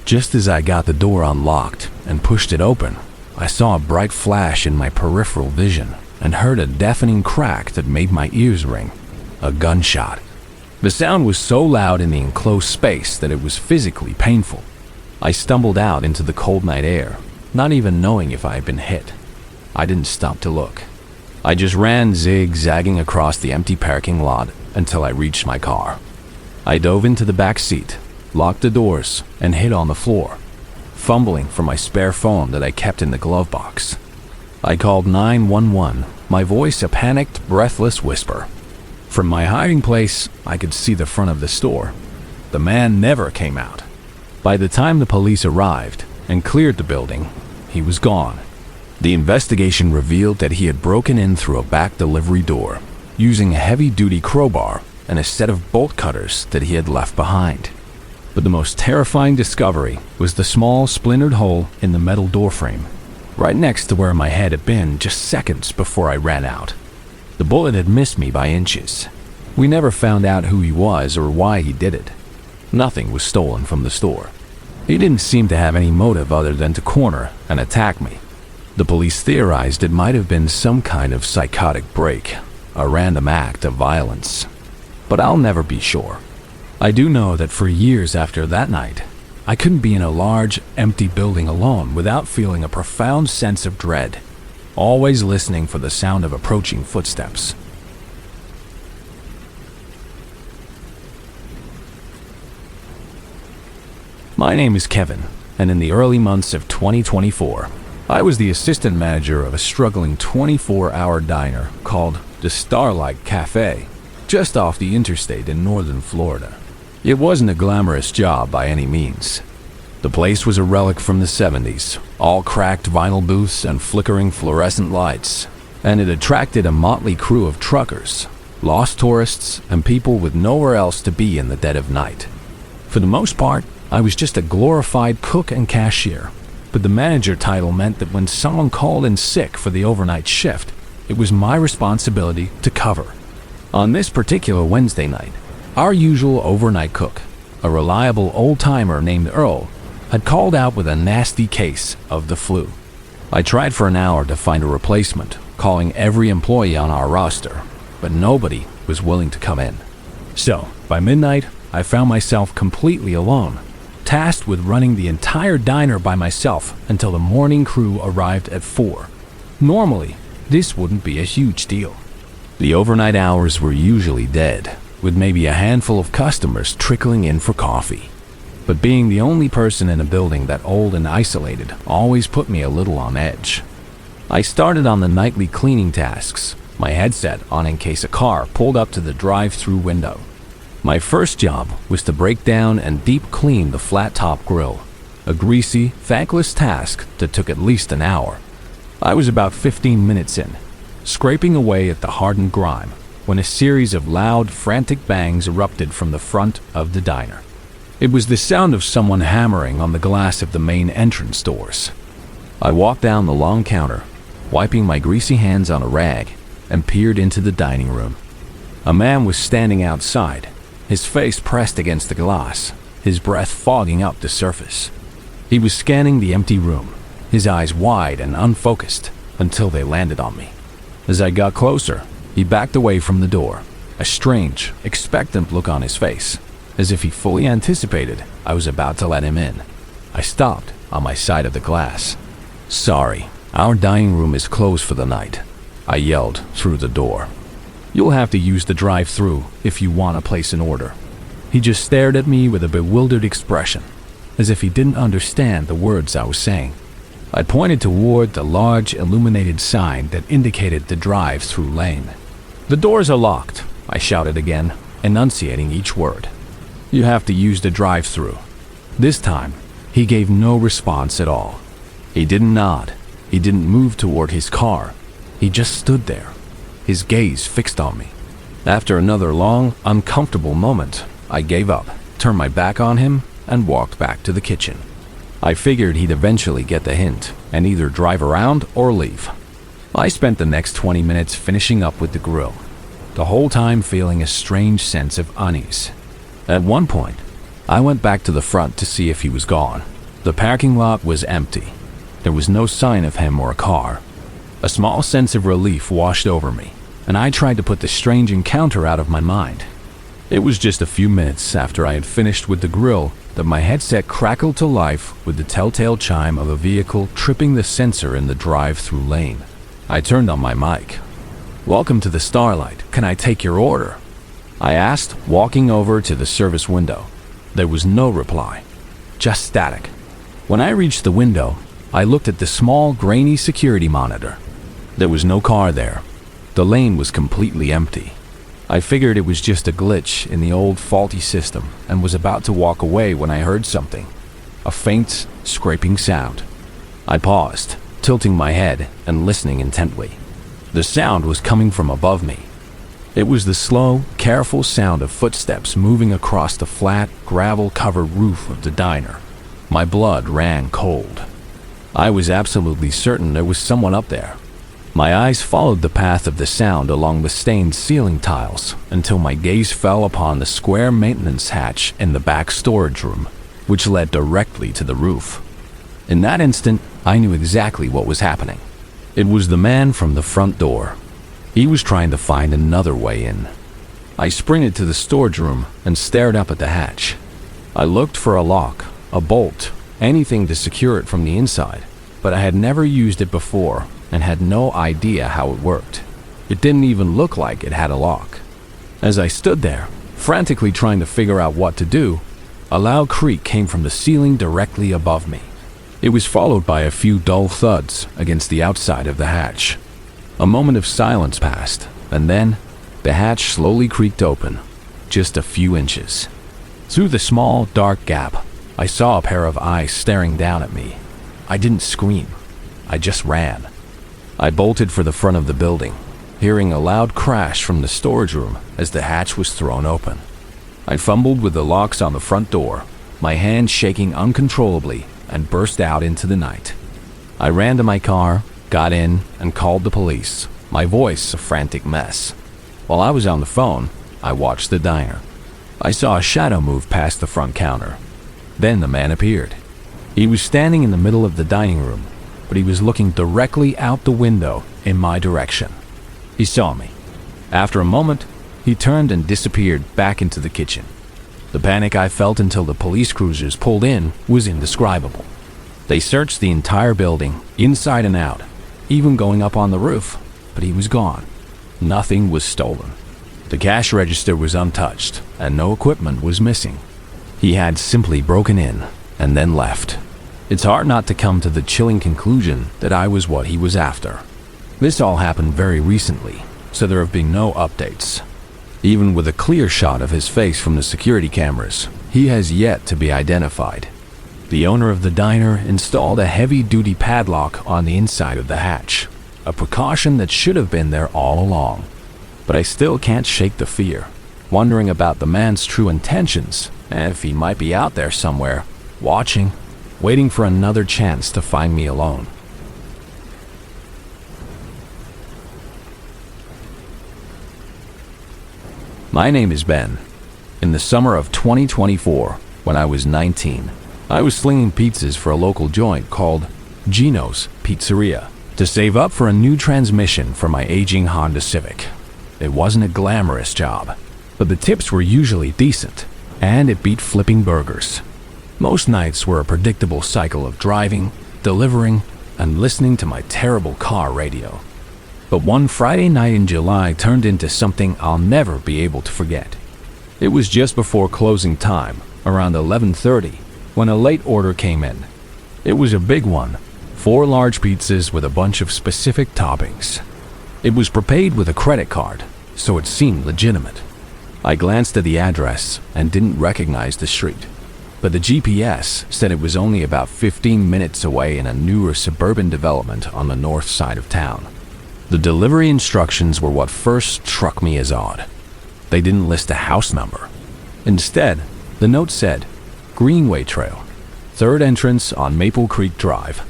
Just as I got the door unlocked and pushed it open, I saw a bright flash in my peripheral vision and heard a deafening crack that made my ears ring. A gunshot. The sound was so loud in the enclosed space that it was physically painful. I stumbled out into the cold night air, not even knowing if I had been hit. I didn't stop to look. I just ran zigzagging across the empty parking lot until I reached my car. I dove into the back seat, locked the doors, and hid on the floor, fumbling for my spare phone that I kept in the glove box. I called 911, my voice a panicked, breathless whisper. From my hiding place, I could see the front of the store. The man never came out. By the time the police arrived and cleared the building, he was gone. The investigation revealed that he had broken in through a back delivery door, using a heavy-duty crowbar and a set of bolt cutters that he had left behind. But the most terrifying discovery was the small splintered hole in the metal doorframe, right next to where my head had been just seconds before I ran out. The bullet had missed me by inches. We never found out who he was or why he did it. Nothing was stolen from the store. He didn't seem to have any motive other than to corner and attack me. The police theorized it might have been some kind of psychotic break, a random act of violence. But I'll never be sure. I do know that for years after that night, I couldn't be in a large, empty building alone without feeling a profound sense of dread, always listening for the sound of approaching footsteps. My name is Kevin, and in the early months of 2024, I was the assistant manager of a struggling 24-hour diner called the Starlight Cafe, just off the interstate in northern Florida. It wasn't a glamorous job by any means. The place was a relic from the 70s, all cracked vinyl booths and flickering fluorescent lights, and it attracted a motley crew of truckers, lost tourists, and people with nowhere else to be in the dead of night. For the most part, I was just a glorified cook and cashier, but the manager title meant that when someone called in sick for the overnight shift, it was my responsibility to cover. On this particular Wednesday night, our usual overnight cook, a reliable old-timer named Earl, had called out with a nasty case of the flu. I tried for an hour to find a replacement, calling every employee on our roster, but nobody was willing to come in. So, by midnight, I found myself completely alone, tasked with running the entire diner by myself until the morning crew arrived at 4. Normally, this wouldn't be a huge deal. The overnight hours were usually dead, with maybe a handful of customers trickling in for coffee. But being the only person in a building that old and isolated always put me a little on edge. I started on the nightly cleaning tasks, my headset on in case a car pulled up to the drive-through window. My first job was to break down and deep clean the flat-top grill, a greasy, thankless task that took at least an hour. I was about 15 minutes in, scraping away at the hardened grime, when a series of loud, frantic bangs erupted from the front of the diner. It was the sound of someone hammering on the glass of the main entrance doors. I walked down the long counter, wiping my greasy hands on a rag, and peered into the dining room. A man was standing outside, his face pressed against the glass, his breath fogging up the surface. He was scanning the empty room, his eyes wide and unfocused, until they landed on me. As I got closer, he backed away from the door, a strange, expectant look on his face, as if he fully anticipated I was about to let him in. I stopped on my side of the glass. "Sorry, our dining room is closed for the night," I yelled through the door. "You'll have to use the drive-thru if you want to place an order." He just stared at me with a bewildered expression, as if he didn't understand the words I was saying. I pointed toward the large illuminated sign that indicated the drive-thru lane. "The doors are locked," I shouted again, enunciating each word. "You have to use the drive-thru." This time, he gave no response at all. He didn't nod. He didn't move toward his car. He just stood there, his gaze fixed on me. After another long, uncomfortable moment, I gave up, turned my back on him, and walked back to the kitchen. I figured he'd eventually get the hint and either drive around or leave. I spent the next 20 minutes finishing up with the grill, the whole time feeling a strange sense of unease. At one point, I went back to the front to see if he was gone. The parking lot was empty. There was no sign of him or a car. A small sense of relief washed over me, and I tried to put the strange encounter out of my mind. It was just a few minutes after I had finished with the grill that my headset crackled to life with the telltale chime of a vehicle tripping the sensor in the drive-through lane. I turned on my mic. "Welcome to the Starlight. Can I take your order?" I asked, walking over to the service window. There was no reply, just static. When I reached the window, I looked at the small, grainy security monitor. There was no car there. The lane was completely empty. I figured it was just a glitch in the old faulty system and was about to walk away when I heard something. A faint, scraping sound. I paused, tilting my head and listening intently. The sound was coming from above me. It was the slow, careful sound of footsteps moving across the flat, gravel-covered roof of the diner. My blood ran cold. I was absolutely certain there was someone up there. My eyes followed the path of the sound along the stained ceiling tiles until my gaze fell upon the square maintenance hatch in the back storage room, which led directly to the roof. In that instant, I knew exactly what was happening. It was the man from the front door. He was trying to find another way in. I sprinted to the storage room and stared up at the hatch. I looked for a lock, a bolt, anything to secure it from the inside, but I had never used it before and had no idea how it worked. It didn't even look like it had a lock. As I stood there, frantically trying to figure out what to do, a loud creak came from the ceiling directly above me. It was followed by a few dull thuds against the outside of the hatch. A moment of silence passed, and then the hatch slowly creaked open, just a few inches. Through the small, dark gap, I saw a pair of eyes staring down at me. I didn't scream. I just ran. I bolted for the front of the building, hearing a loud crash from the storage room as the hatch was thrown open. I fumbled with the locks on the front door, my hand shaking uncontrollably, and burst out into the night. I ran to my car, got in, and called the police, my voice a frantic mess. While I was on the phone, I watched the diner. I saw a shadow move past the front counter. Then the man appeared. He was standing in the middle of the dining room, but he was looking directly out the window in my direction. He saw me. After a moment, he turned and disappeared back into the kitchen. The panic I felt until the police cruisers pulled in was indescribable. They searched the entire building, inside and out, even going up on the roof, but he was gone. Nothing was stolen. The cash register was untouched, and no equipment was missing. He had simply broken in and then left. It's hard not to come to the chilling conclusion that I was what he was after. This all happened very recently, so there have been no updates. Even with a clear shot of his face from the security cameras, he has yet to be identified. The owner of the diner installed a heavy-duty padlock on the inside of the hatch, a precaution that should have been there all along. But I still can't shake the fear, wondering about the man's true intentions and if he might be out there somewhere, watching, waiting for another chance to find me alone. My name is Ben. In the summer of 2024, when I was 19, I was slinging pizzas for a local joint called Gino's Pizzeria to save up for a new transmission for my aging Honda Civic. It wasn't a glamorous job, but the tips were usually decent, and it beat flipping burgers. Most nights were a predictable cycle of driving, delivering, and listening to my terrible car radio. But one Friday night in July turned into something I'll never be able to forget. It was just before closing time, around 11:30, when a late order came in. It was a big one, 4 large pizzas with a bunch of specific toppings. It was prepaid with a credit card, so it seemed legitimate. I glanced at the address and didn't recognize the street, but the GPS said it was only about 15 minutes away in a newer suburban development on the north side of town. The delivery instructions were what first struck me as odd. They didn't list a house number. Instead, the note said, Greenway Trail, 3rd entrance on Maple Creek Drive.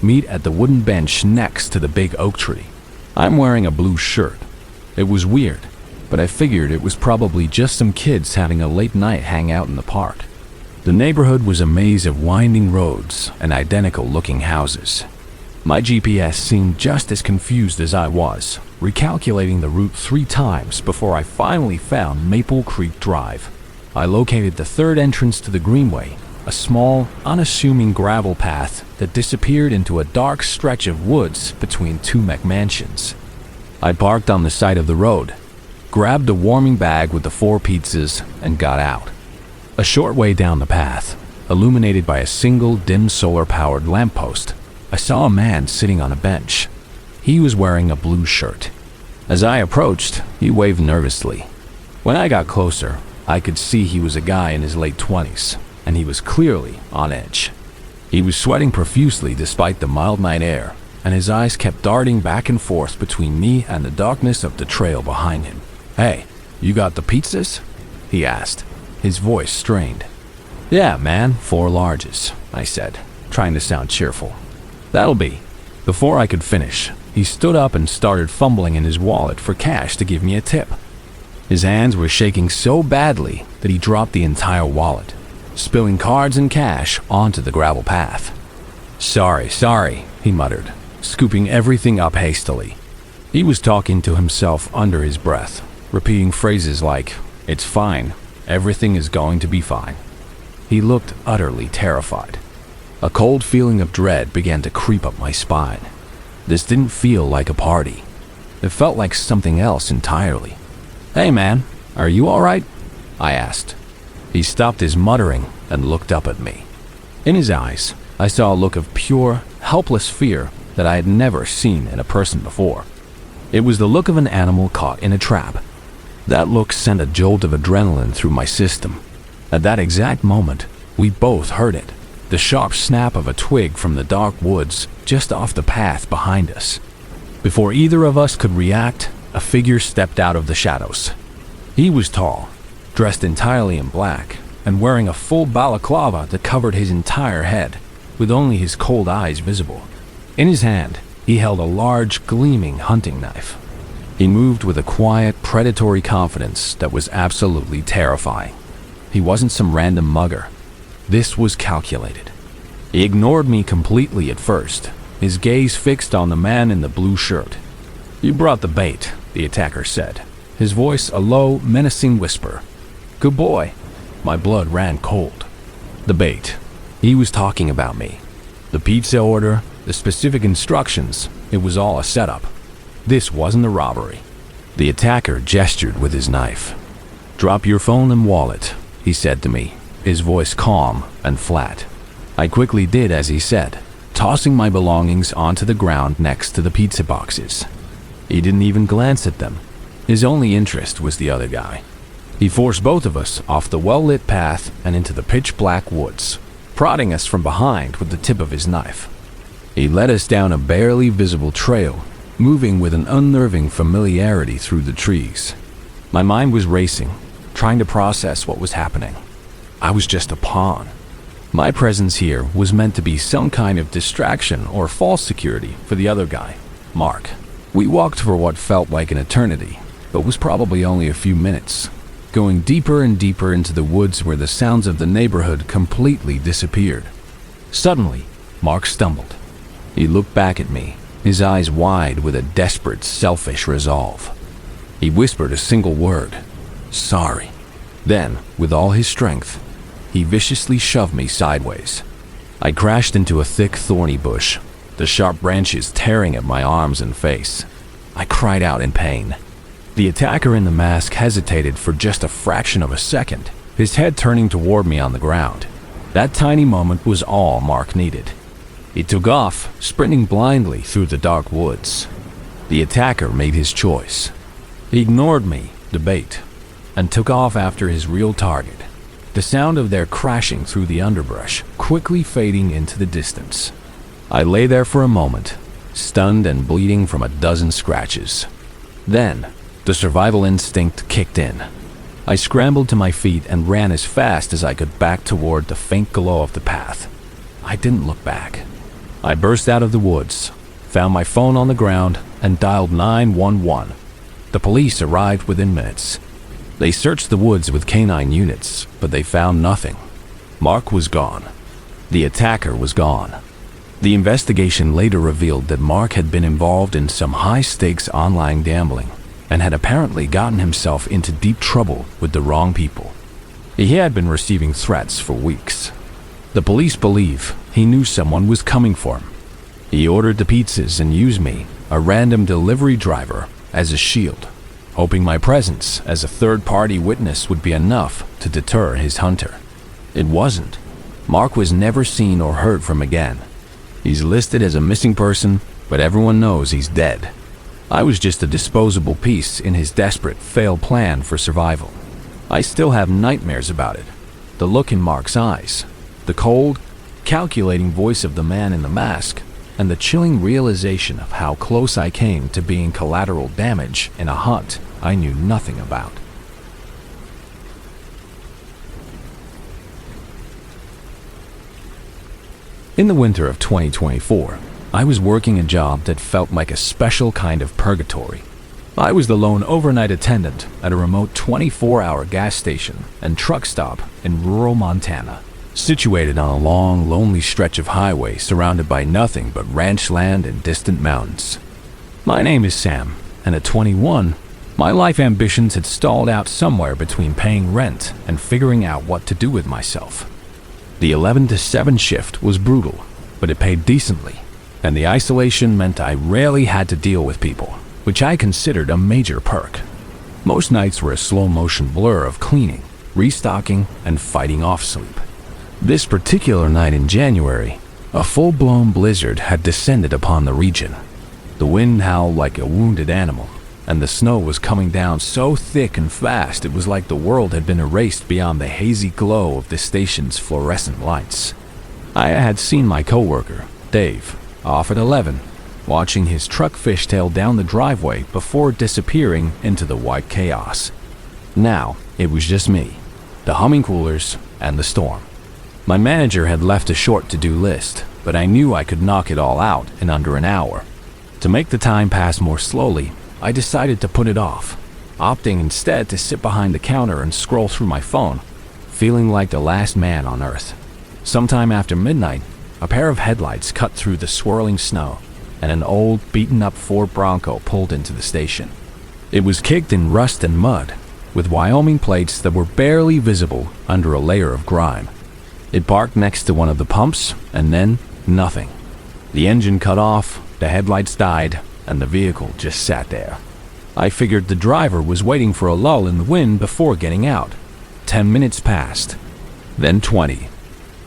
Meet at the wooden bench next to the big oak tree. I'm wearing a blue shirt. It was weird, but I figured it was probably just some kids having a late night hangout in the park. The neighborhood was a maze of winding roads and identical-looking houses. My GPS seemed just as confused as I was, recalculating the route 3 times before I finally found Maple Creek Drive. I located the 3rd entrance to the Greenway, a small, unassuming gravel path that disappeared into a dark stretch of woods between 2 McMansions. I parked on the side of the road, grabbed a warming bag with the 4 pizzas, and got out. A short way down the path, illuminated by a single dim solar-powered lamppost, I saw a man sitting on a bench. He was wearing a blue shirt. As I approached, he waved nervously. When I got closer, I could see he was a guy in his late 20s, and he was clearly on edge. He was sweating profusely despite the mild night air, and his eyes kept darting back and forth between me and the darkness of the trail behind him. "Hey, you got the pizzas?" he asked, his voice strained. "Yeah, man, 4 larges," I said, trying to sound cheerful. "That'll be." Before I could finish, he stood up and started fumbling in his wallet for cash to give me a tip. His hands were shaking so badly that he dropped the entire wallet, spilling cards and cash onto the gravel path. Sorry, he muttered, scooping everything up hastily. He was talking to himself under his breath, repeating phrases like, "It's fine, everything is going to be fine." He looked utterly terrified. A cold feeling of dread began to creep up my spine. This didn't feel like a party. It felt like something else entirely. "Hey man, are you all right?" I asked. He stopped his muttering and looked up at me. In his eyes, I saw a look of pure, helpless fear that I had never seen in a person before. It was the look of an animal caught in a trap. That look sent a jolt of adrenaline through my system. At that exact moment, we both heard it, the sharp snap of a twig from the dark woods just off the path behind us. Before either of us could react, a figure stepped out of the shadows. He was tall, dressed entirely in black, and wearing a full balaclava that covered his entire head, with only his cold eyes visible. In his hand, he held a large, gleaming hunting knife. He moved with a quiet, predatory confidence that was absolutely terrifying. He wasn't some random mugger. This was calculated. He ignored me completely at first, his gaze fixed on the man in the blue shirt. "You brought the bait," the attacker said, his voice a low, menacing whisper. "Good boy." My blood ran cold. The bait. He was talking about me. The pizza order, the specific instructions, it was all a setup. This wasn't a robbery. The attacker gestured with his knife. "Drop your phone and wallet," he said to me, his voice calm and flat. I quickly did as he said, tossing my belongings onto the ground next to the pizza boxes. He didn't even glance at them. His only interest was the other guy. He forced both of us off the well-lit path and into the pitch-black woods, prodding us from behind with the tip of his knife. He led us down a barely visible trail, moving with an unnerving familiarity through the trees. My mind was racing, trying to process what was happening. I was just a pawn. My presence here was meant to be some kind of distraction or false security for the other guy, Mark. We walked for what felt like an eternity, but was probably only a few minutes, going deeper and deeper into the woods where the sounds of the neighborhood completely disappeared. Suddenly, Mark stumbled. He looked back at me, his eyes wide with a desperate, selfish resolve. He whispered a single word, "Sorry." Then, with all his strength, he viciously shoved me sideways. I crashed into a thick, thorny bush, the sharp branches tearing at my arms and face. I cried out in pain. The attacker in the mask hesitated for just a fraction of a second, his head turning toward me on the ground. That tiny moment was all Mark needed. He took off, sprinting blindly through the dark woods. The attacker made his choice. He ignored me, the bait, and took off after his real target, the sound of their crashing through the underbrush quickly fading into the distance. I lay there for a moment, stunned and bleeding from a dozen scratches. Then, the survival instinct kicked in. I scrambled to my feet and ran as fast as I could back toward the faint glow of the path. I didn't look back. I burst out of the woods, found my phone on the ground, and dialed 911. The police arrived within minutes. They searched the woods with canine units, but they found nothing. Mark was gone. The attacker was gone. The investigation later revealed that Mark had been involved in some high-stakes online gambling and had apparently gotten himself into deep trouble with the wrong people. He had been receiving threats for weeks. The police believe he knew someone was coming for him. He ordered the pizzas and used me, a random delivery driver, as a shield, hoping my presence as a third-party witness would be enough to deter his hunter. It wasn't. Mark was never seen or heard from again. He's listed as a missing person, but everyone knows he's dead. I was just a disposable piece in his desperate, failed plan for survival. I still have nightmares about it. The look in Mark's eyes, the cold, calculating voice of the man in the mask, and the chilling realization of how close I came to being collateral damage in a hunt I knew nothing about. In the winter of 2024, I was working a job that felt like a special kind of purgatory. I was the lone overnight attendant at a remote 24-hour gas station and truck stop in rural Montana, situated on a long, lonely stretch of highway surrounded by nothing but ranch land and distant mountains. My name is Sam, and at 21, my life ambitions had stalled out somewhere between paying rent and figuring out what to do with myself. The 11 to 7 shift was brutal, but it paid decently, and the isolation meant I rarely had to deal with people, which I considered a major perk. Most nights were a slow-motion blur of cleaning, restocking, and fighting off sleep. This particular night in January, a full-blown blizzard had descended upon the region. The wind howled like a wounded animal, and the snow was coming down so thick and fast it was like the world had been erased beyond the hazy glow of the station's fluorescent lights. I had seen my coworker, Dave, off at 11, watching his truck fishtail down the driveway before disappearing into the white chaos. Now, it was just me, the humming coolers, and the storm. My manager had left a short to-do list, but I knew I could knock it all out in under an hour. To make the time pass more slowly, I decided to put it off, opting instead to sit behind the counter and scroll through my phone, feeling like the last man on earth. Sometime after midnight, a pair of headlights cut through the swirling snow, and an old, beaten-up Ford Bronco pulled into the station. It was caked in rust and mud, with Wyoming plates that were barely visible under a layer of grime. It parked next to one of the pumps, and then nothing. The engine cut off, the headlights died, and the vehicle just sat there. I figured the driver was waiting for a lull in the wind before getting out. 10 minutes passed, then 20.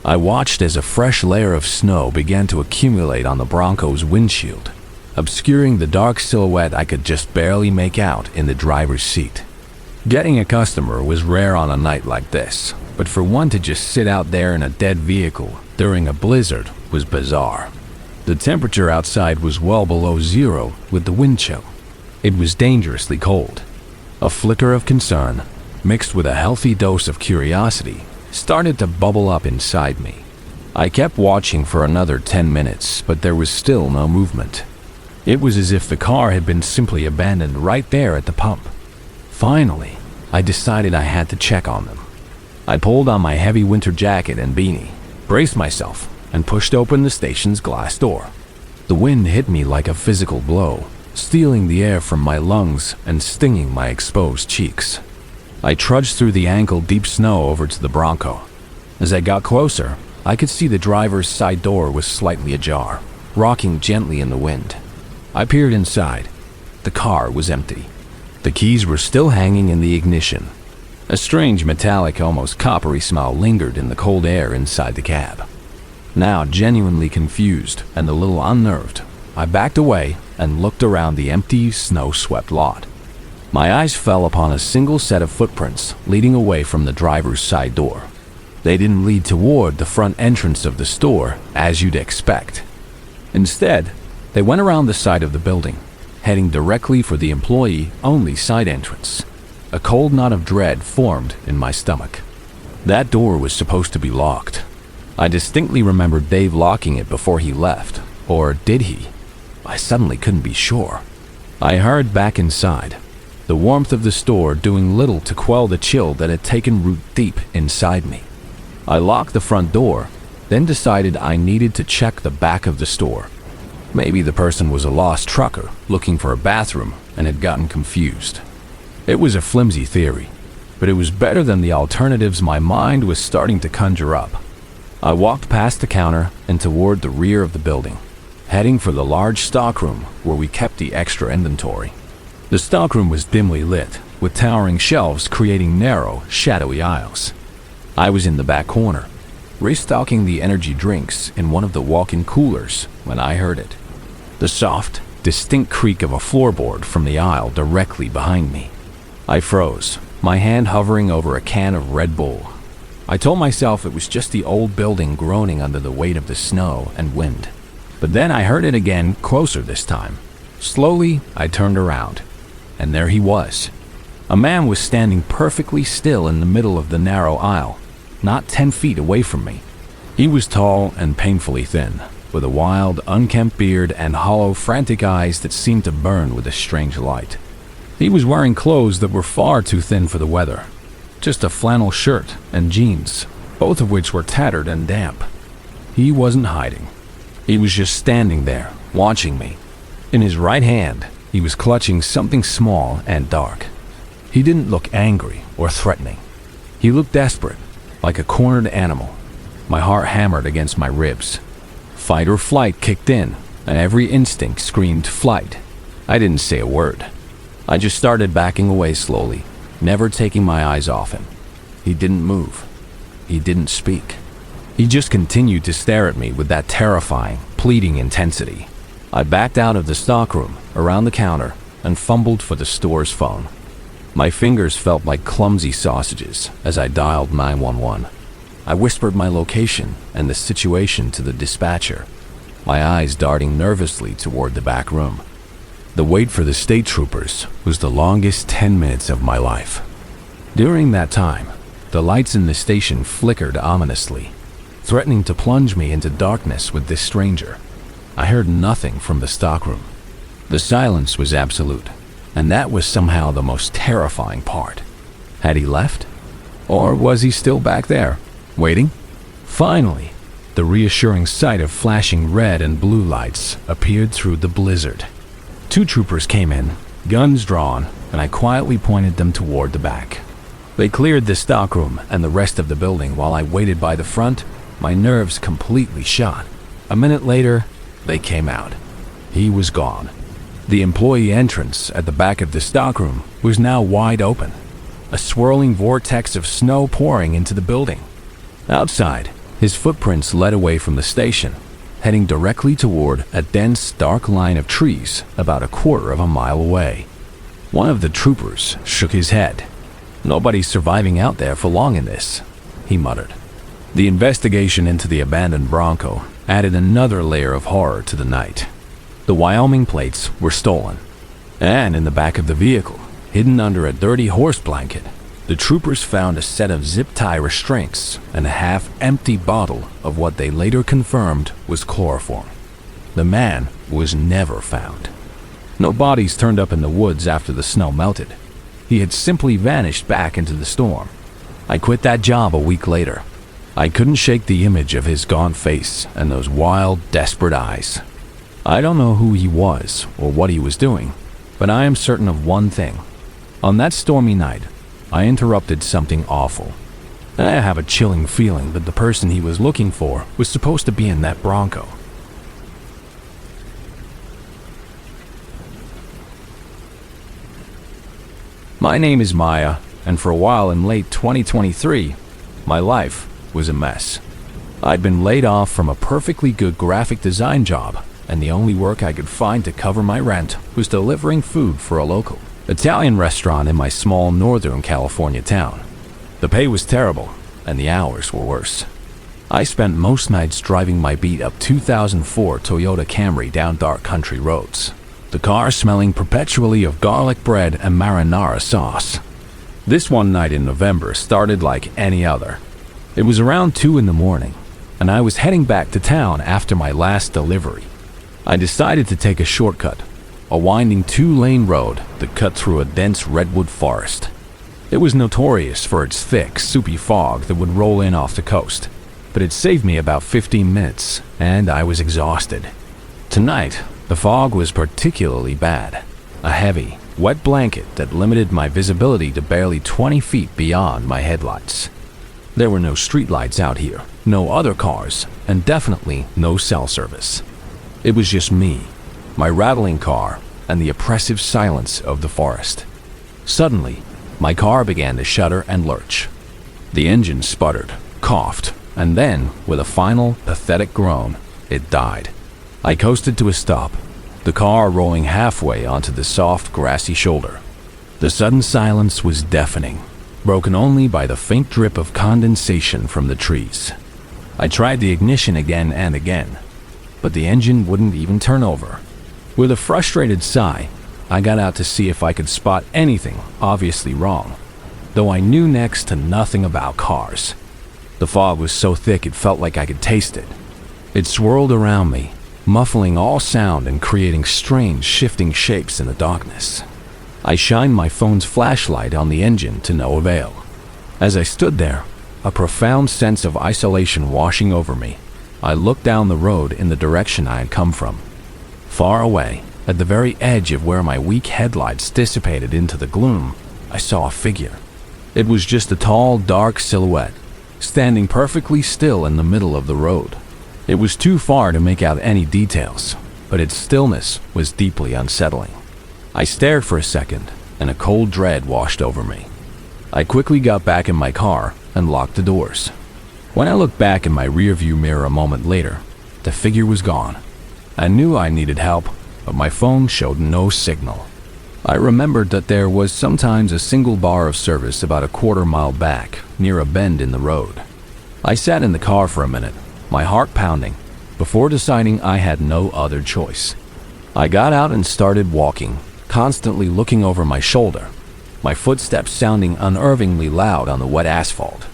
I watched as a fresh layer of snow began to accumulate on the Bronco's windshield, obscuring the dark silhouette I could just barely make out in the driver's seat. Getting a customer was rare on a night like this, but for one to just sit out there in a dead vehicle during a blizzard was bizarre. The temperature outside was well below zero with the wind chill. It was dangerously cold. A flicker of concern, mixed with a healthy dose of curiosity, started to bubble up inside me. I kept watching for another 10 minutes, but there was still no movement. It was as if the car had been simply abandoned right there at the pump. Finally, I decided I had to check on them. I pulled on my heavy winter jacket and beanie, braced myself, and pushed open the station's glass door. The wind hit me like a physical blow, stealing the air from my lungs and stinging my exposed cheeks. I trudged through the ankle-deep snow over to the Bronco. As I got closer, I could see the driver's side door was slightly ajar, rocking gently in the wind. I peered inside. The car was empty. The keys were still hanging in the ignition. A strange metallic, almost coppery smell lingered in the cold air inside the cab. Now genuinely confused and a little unnerved, I backed away and looked around the empty, snow-swept lot. My eyes fell upon a single set of footprints leading away from the driver's side door. They didn't lead toward the front entrance of the store, as you'd expect. Instead, they went around the side of the building, heading directly for the employee-only side entrance. A cold knot of dread formed in my stomach. That door was supposed to be locked. I distinctly remembered Dave locking it before he left, or did he? I suddenly couldn't be sure. I hurried back inside, the warmth of the store doing little to quell the chill that had taken root deep inside me. I locked the front door, then decided I needed to check the back of the store. Maybe the person was a lost trucker looking for a bathroom and had gotten confused. It was a flimsy theory, but it was better than the alternatives my mind was starting to conjure up. I walked past the counter and toward the rear of the building, heading for the large stockroom where we kept the extra inventory. The stockroom was dimly lit, with towering shelves creating narrow, shadowy aisles. I was in the back corner, restocking the energy drinks in one of the walk-in coolers when I heard it. The soft, distinct creak of a floorboard from the aisle directly behind me. I froze, my hand hovering over a can of Red Bull. I told myself it was just the old building groaning under the weight of the snow and wind. But then I heard it again, closer this time. Slowly, I turned around, and there he was. A man was standing perfectly still in the middle of the narrow aisle, not 10 feet away from me. He was tall and painfully thin, with a wild, unkempt beard and hollow, frantic eyes that seemed to burn with a strange light. He was wearing clothes that were far too thin for the weather. Just a flannel shirt and jeans, both of which were tattered and damp. He wasn't hiding. He was just standing there, watching me. In his right hand, he was clutching something small and dark. He didn't look angry or threatening. He looked desperate, like a cornered animal. My heart hammered against my ribs. Fight or flight kicked in, and every instinct screamed flight. I didn't say a word. I just started backing away slowly, never taking my eyes off him. He didn't move. He didn't speak. He just continued to stare at me with that terrifying, pleading intensity. I backed out of the stockroom, around the counter, and fumbled for the store's phone. My fingers felt like clumsy sausages as I dialed 911. I whispered my location and the situation to the dispatcher, my eyes darting nervously toward the back room. The wait for the state troopers was the longest 10 minutes of my life. During that time, the lights in the station flickered ominously, threatening to plunge me into darkness with this stranger. I heard nothing from the stockroom. The silence was absolute, and that was somehow the most terrifying part. Had he left? Or was he still back there, waiting? Finally, the reassuring sight of flashing red and blue lights appeared through the blizzard. 2 troopers came in, guns drawn, and I quietly pointed them toward the back. They cleared the stockroom and the rest of the building while I waited by the front, my nerves completely shot. A minute later, they came out. He was gone. The employee entrance at the back of the stockroom was now wide open, a swirling vortex of snow pouring into the building. Outside, his footprints led away from the station, heading directly toward a dense, dark line of trees about a quarter of a mile away. One of the troopers shook his head. "Nobody's surviving out there for long in this," he muttered. The investigation into the abandoned Bronco added another layer of horror to the night. The Wyoming plates were stolen, and in the back of the vehicle, hidden under a dirty horse blanket, the troopers found a set of zip tie restraints and a half-empty bottle of what they later confirmed was chloroform. The man was never found. No bodies turned up in the woods after the snow melted. He had simply vanished back into the storm. I quit that job a week later. I couldn't shake the image of his gaunt face and those wild, desperate eyes. I don't know who he was or what he was doing, but I am certain of one thing. On that stormy night, I interrupted something awful. I have a chilling feeling that the person he was looking for was supposed to be in that Bronco. My name is Maya, and for a while in late 2023, my life was a mess. I'd been laid off from a perfectly good graphic design job, and the only work I could find to cover my rent was delivering food for a local Italian restaurant in my small Northern California town. The pay was terrible, and the hours were worse. I spent most nights driving my beat-up 2004 Toyota Camry down dark country roads, the car smelling perpetually of garlic bread and marinara sauce. This one night in November started like any other. It was around 2 in the morning, and I was heading back to town after my last delivery. I decided to take a shortcut, a winding 2-lane road that cut through a dense redwood forest. It was notorious for its thick, soupy fog that would roll in off the coast, but it saved me about 15 minutes, and I was exhausted. Tonight, the fog was particularly bad, a heavy, wet blanket that limited my visibility to barely 20 feet beyond my headlights. There were no streetlights out here, no other cars, and definitely no cell service. It was just me, my rattling car, and the oppressive silence of the forest. Suddenly, my car began to shudder and lurch. The engine sputtered, coughed, and then, with a final, pathetic groan, it died. I coasted to a stop, the car rolling halfway onto the soft, grassy shoulder. The sudden silence was deafening, broken only by the faint drip of condensation from the trees. I tried the ignition again and again, but the engine wouldn't even turn over. With a frustrated sigh, I got out to see if I could spot anything obviously wrong, though I knew next to nothing about cars. The fog was so thick it felt like I could taste it. It swirled around me, muffling all sound and creating strange, shifting shapes in the darkness. I shined my phone's flashlight on the engine to no avail. As I stood there, a profound sense of isolation washing over me, I looked down the road in the direction I had come from. Far away, at the very edge of where my weak headlights dissipated into the gloom, I saw a figure. It was just a tall, dark silhouette, standing perfectly still in the middle of the road. It was too far to make out any details, but its stillness was deeply unsettling. I stared for a second, and a cold dread washed over me. I quickly got back in my car and locked the doors. When I looked back in my rearview mirror a moment later, the figure was gone. I knew I needed help, but my phone showed no signal. I remembered that there was sometimes a single bar of service about a quarter-mile back, near a bend in the road. I sat in the car for a minute, my heart pounding, before deciding I had no other choice. I got out and started walking, constantly looking over my shoulder, my footsteps sounding unnervingly loud on the wet asphalt.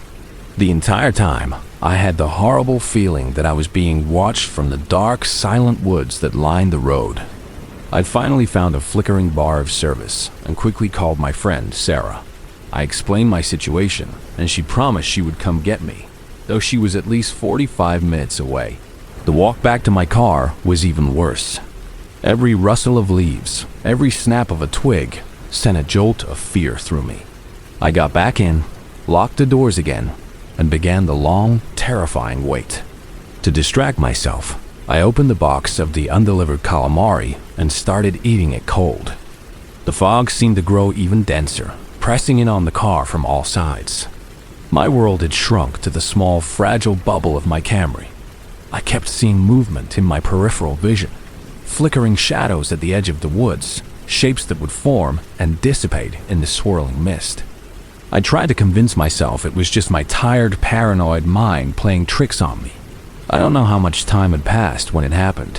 The entire time, I had the horrible feeling that I was being watched from the dark, silent woods that lined the road. I'd finally found a flickering bar of service and quickly called my friend, Sarah. I explained my situation, and she promised she would come get me, though she was at least 45 minutes away. The walk back to my car was even worse. Every rustle of leaves, every snap of a twig, sent a jolt of fear through me. I got back in, locked the doors again, and began the long, terrifying wait. To distract myself, I opened the box of the undelivered calamari and started eating it cold. The fog seemed to grow even denser, pressing in on the car from all sides. My world had shrunk to the small, fragile bubble of my Camry. I kept seeing movement in my peripheral vision, flickering shadows at the edge of the woods, shapes that would form and dissipate in the swirling mist. I tried to convince myself it was just my tired, paranoid mind playing tricks on me. I don't know how much time had passed when it happened.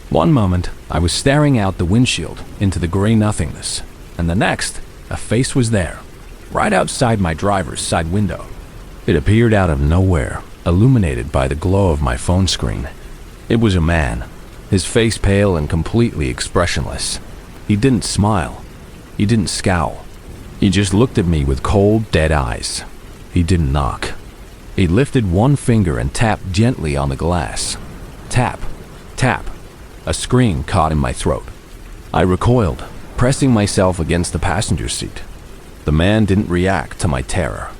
One moment, I was staring out the windshield into the gray nothingness, and the next, a face was there, right outside my driver's side window. It appeared out of nowhere, illuminated by the glow of my phone screen. It was a man, his face pale and completely expressionless. He didn't smile. He didn't scowl. He just looked at me with cold, dead eyes. He didn't knock. He lifted one finger and tapped gently on the glass. Tap, tap. A scream caught in my throat. I recoiled, pressing myself against the passenger seat. The man didn't react to my terror.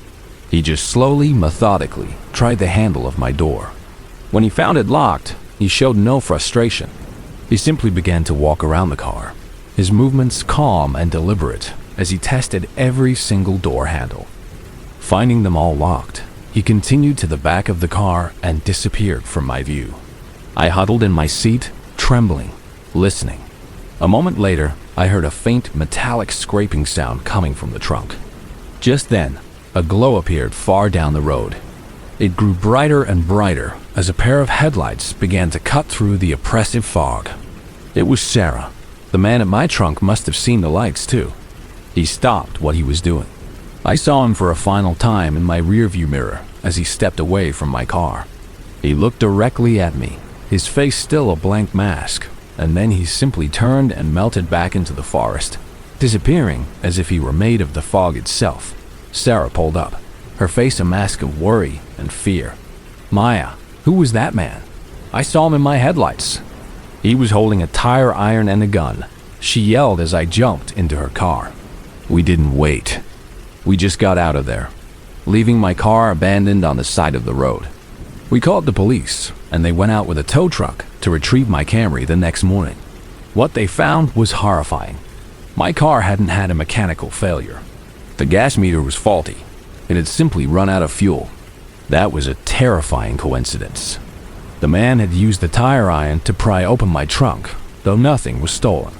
He just slowly, methodically tried the handle of my door. When he found it locked, he showed no frustration. He simply began to walk around the car, his movements calm and deliberate as he tested every single door handle. Finding them all locked, he continued to the back of the car and disappeared from my view. I huddled in my seat, trembling, listening. A moment later, I heard a faint metallic scraping sound coming from the trunk. Just then, a glow appeared far down the road. It grew brighter and brighter as a pair of headlights began to cut through the oppressive fog. It was Sarah. The man at my trunk must have seen the lights too. He stopped what he was doing. I saw him for a final time in my rearview mirror as he stepped away from my car. He looked directly at me, his face still a blank mask, and then he simply turned and melted back into the forest, disappearing as if he were made of the fog itself. Sarah pulled up, her face a mask of worry and fear. Maya, who was that man? I saw him in my headlights. He was holding a tire iron and a gun. She yelled as I jumped into her car. We didn't wait. We just got out of there, leaving my car abandoned on the side of the road. We called the police, and they went out with a tow truck to retrieve my Camry the next morning. What they found was horrifying. My car hadn't had a mechanical failure. The gas meter was faulty. It had simply run out of fuel. That was a terrifying coincidence. The man had used the tire iron to pry open my trunk, though nothing was stolen.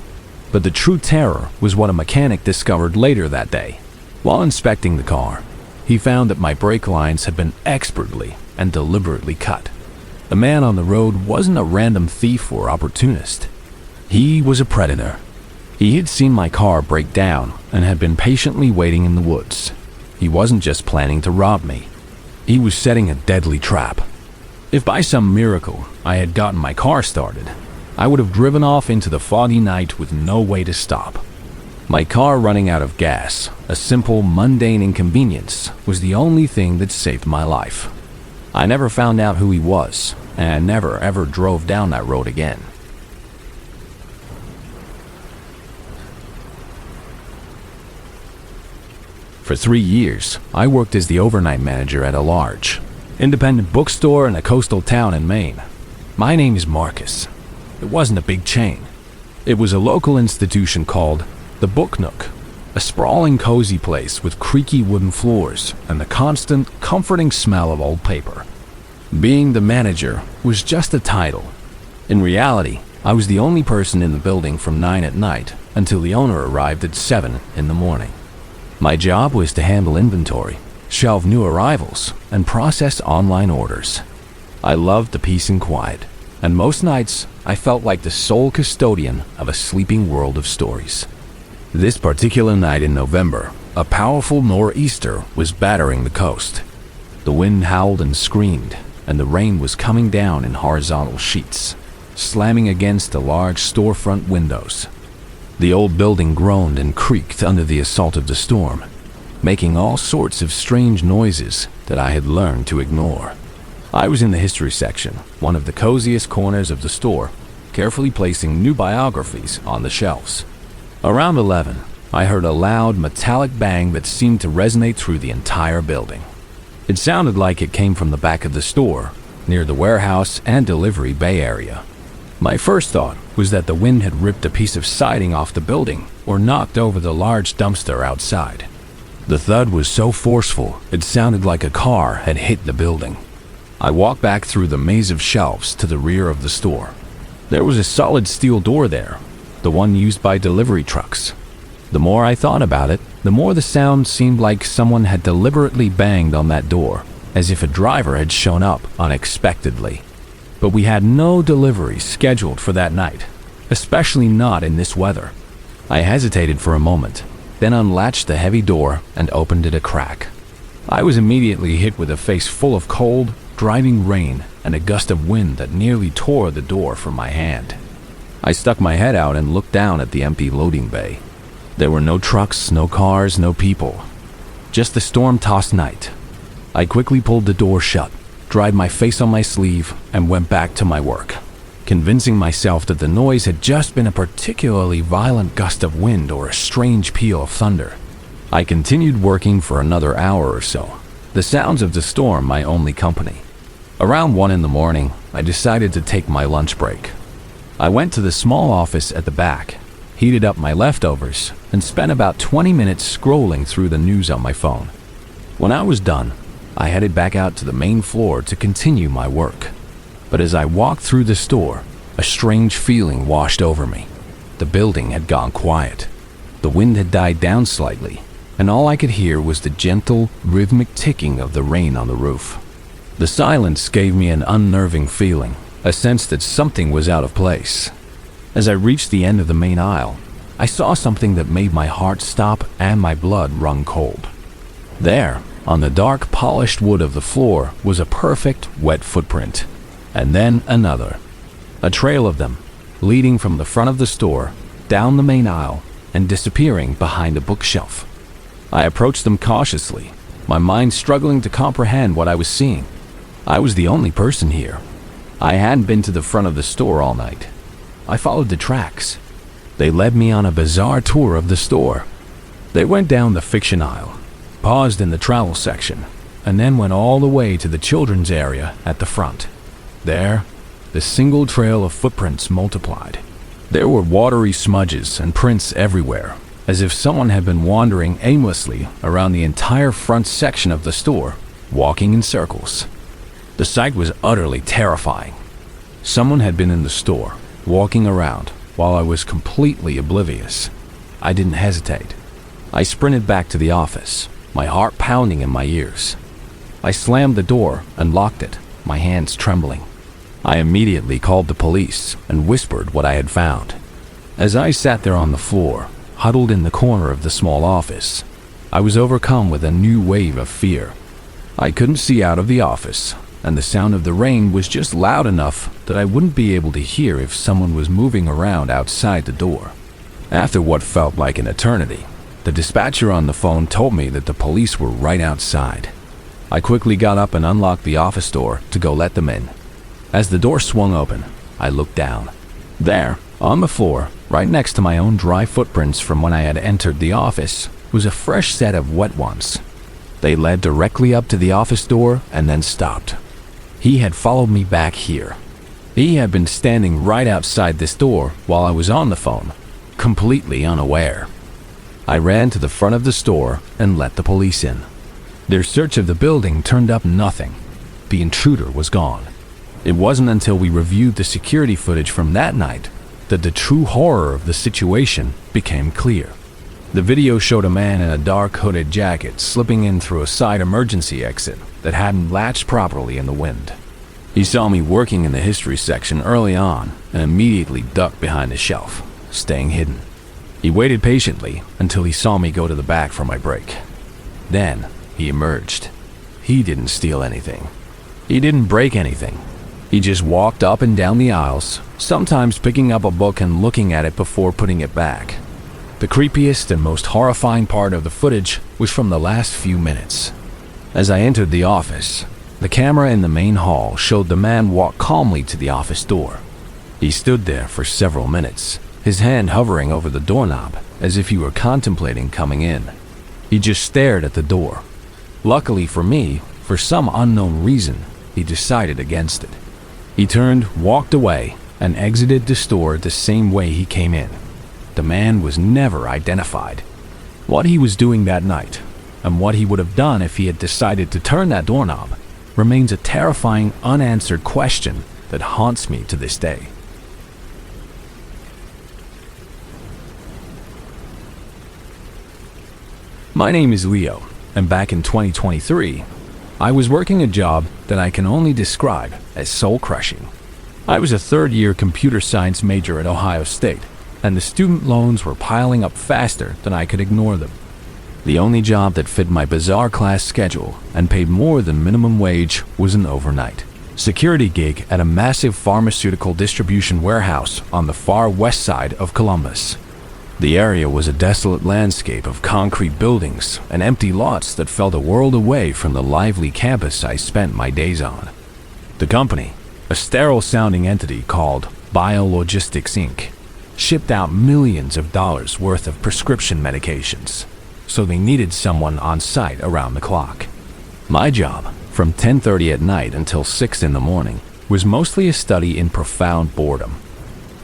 But the true terror was what a mechanic discovered later that day. While inspecting the car, he found that my brake lines had been expertly and deliberately cut. The man on the road wasn't a random thief or opportunist. He was a predator. He had seen my car break down and had been patiently waiting in the woods. He wasn't just planning to rob me. He was setting a deadly trap. If by some miracle I had gotten my car started, I would have driven off into the foggy night with no way to stop. My car running out of gas, a simple, mundane inconvenience, was the only thing that saved my life. I never found out who he was, and never ever drove down that road again. For 3 years, I worked as the overnight manager at a large, independent bookstore in a coastal town in Maine. My name is Marcus. It wasn't a big chain. It was a local institution called The Book Nook, a sprawling, cozy place with creaky wooden floors and the constant, comforting smell of old paper. Being the manager was just a title. In reality, I was the only person in the building from 9 at night until the owner arrived at 7 in the morning. My job was to handle inventory, shelve new arrivals, and process online orders. I loved the peace and quiet, and most nights I felt like the sole custodian of a sleeping world of stories. This particular night in November, a powerful nor'easter was battering the coast. The wind howled and screamed, and the rain was coming down in horizontal sheets, slamming against the large storefront windows. The old building groaned and creaked under the assault of the storm, making all sorts of strange noises that I had learned to ignore. I was in the history section, one of the coziest corners of the store, carefully placing new biographies on the shelves. Around 11, I heard a loud, metallic bang that seemed to resonate through the entire building. It sounded like it came from the back of the store, near the warehouse and delivery bay area. My first thought was that the wind had ripped a piece of siding off the building or knocked over the large dumpster outside. The thud was so forceful, it sounded like a car had hit the building. I walked back through the maze of shelves to the rear of the store. There was a solid steel door there, the one used by delivery trucks. The more I thought about it, the more the sound seemed like someone had deliberately banged on that door, as if a driver had shown up unexpectedly. But we had no deliveries scheduled for that night, especially not in this weather. I hesitated for a moment, then unlatched the heavy door and opened it a crack. I was immediately hit with a face full of cold, driving rain and a gust of wind that nearly tore the door from my hand. I stuck my head out and looked down at the empty loading bay. There were no trucks, no cars, no people. Just the storm-tossed night. I quickly pulled the door shut, dried my face on my sleeve, and went back to my work, convincing myself that the noise had just been a particularly violent gust of wind or a strange peal of thunder. I continued working for another hour or so, the sounds of the storm my only company. Around 1 in the morning, I decided to take my lunch break. I went to the small office at the back, heated up my leftovers, and spent about 20 minutes scrolling through the news on my phone. When I was done, I headed back out to the main floor to continue my work. But as I walked through the store, a strange feeling washed over me. The building had gone quiet. The wind had died down slightly, and all I could hear was the gentle, rhythmic ticking of the rain on the roof. The silence gave me an unnerving feeling, a sense that something was out of place. As I reached the end of the main aisle, I saw something that made my heart stop and my blood run cold. There, on the dark, polished wood of the floor, was a perfect, wet footprint. And then another. A trail of them, leading from the front of the store, down the main aisle, and disappearing behind a bookshelf. I approached them cautiously, my mind struggling to comprehend what I was seeing. I was the only person here. I hadn't been to the front of the store all night. I followed the tracks. They led me on a bizarre tour of the store. They went down the fiction aisle, paused in the travel section, and then went all the way to the children's area at the front. There, the single trail of footprints multiplied. There were watery smudges and prints everywhere, as if someone had been wandering aimlessly around the entire front section of the store, walking in circles. The sight was utterly terrifying. Someone had been in the store, walking around, while I was completely oblivious. I didn't hesitate. I sprinted back to the office, my heart pounding in my ears. I slammed the door and locked it, my hands trembling. I immediately called the police and whispered what I had found. As I sat there on the floor, huddled in the corner of the small office, I was overcome with a new wave of fear. I couldn't see out of the office, and the sound of the rain was just loud enough that I wouldn't be able to hear if someone was moving around outside the door. After what felt like an eternity, the dispatcher on the phone told me that the police were right outside. I quickly got up and unlocked the office door to go let them in. As the door swung open, I looked down. There, on the floor, right next to my own dry footprints from when I had entered the office, was a fresh set of wet ones. They led directly up to the office door and then stopped. He had followed me back here. He had been standing right outside this door while I was on the phone, completely unaware. I ran to the front of the store and let the police in. Their search of the building turned up nothing. The intruder was gone. It wasn't until we reviewed the security footage from that night that the true horror of the situation became clear. The video showed a man in a dark hooded jacket slipping in through a side emergency exit that hadn't latched properly in the wind. He saw me working in the history section early on and immediately ducked behind a shelf, staying hidden. He waited patiently until he saw me go to the back for my break. Then he emerged. He didn't steal anything. He didn't break anything. He just walked up and down the aisles, sometimes picking up a book and looking at it before putting it back. The creepiest and most horrifying part of the footage was from the last few minutes. As I entered the office, the camera in the main hall showed the man walk calmly to the office door. He stood there for several minutes, his hand hovering over the doorknob as if he were contemplating coming in. He just stared at the door. Luckily for me, for some unknown reason, he decided against it. He turned, walked away, and exited the store the same way he came in. The man was never identified. What he was doing that night, and what he would have done if he had decided to turn that doorknob, remains a terrifying, unanswered question that haunts me to this day. My name is Leo, and back in 2023, I was working a job that I can only describe as soul-crushing. I was a third-year computer science major at Ohio State, and the student loans were piling up faster than I could ignore them. The only job that fit my bizarre class schedule and paid more than minimum wage was an overnight security gig at a massive pharmaceutical distribution warehouse on the far west side of Columbus. The area was a desolate landscape of concrete buildings and empty lots that felt a world away from the lively campus I spent my days on. The company, a sterile-sounding entity called Biologistics Inc., shipped out millions of dollars worth of prescription medications, so they needed someone on site around the clock. My job, from 10:30 at night until 6 in the morning, was mostly a study in profound boredom.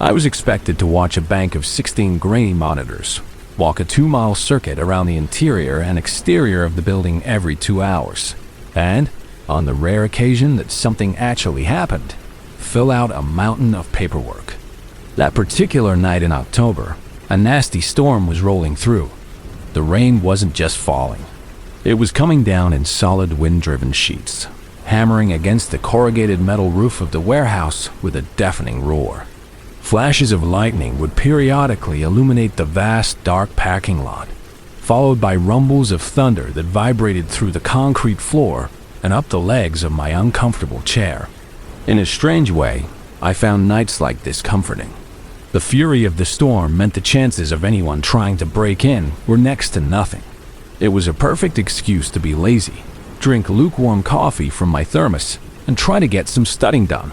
I was expected to watch a bank of 16 grainy monitors, walk a 2-mile circuit around the interior and exterior of the building every 2 hours, and, on the rare occasion that something actually happened, fill out a mountain of paperwork. That particular night in October, a nasty storm was rolling through. The rain wasn't just falling. It was coming down in solid wind-driven sheets, hammering against the corrugated metal roof of the warehouse with a deafening roar. Flashes of lightning would periodically illuminate the vast, dark parking lot, followed by rumbles of thunder that vibrated through the concrete floor and up the legs of my uncomfortable chair. In a strange way, I found nights like this comforting. The fury of the storm meant the chances of anyone trying to break in were next to nothing. It was a perfect excuse to be lazy, drink lukewarm coffee from my thermos, and try to get some studying done.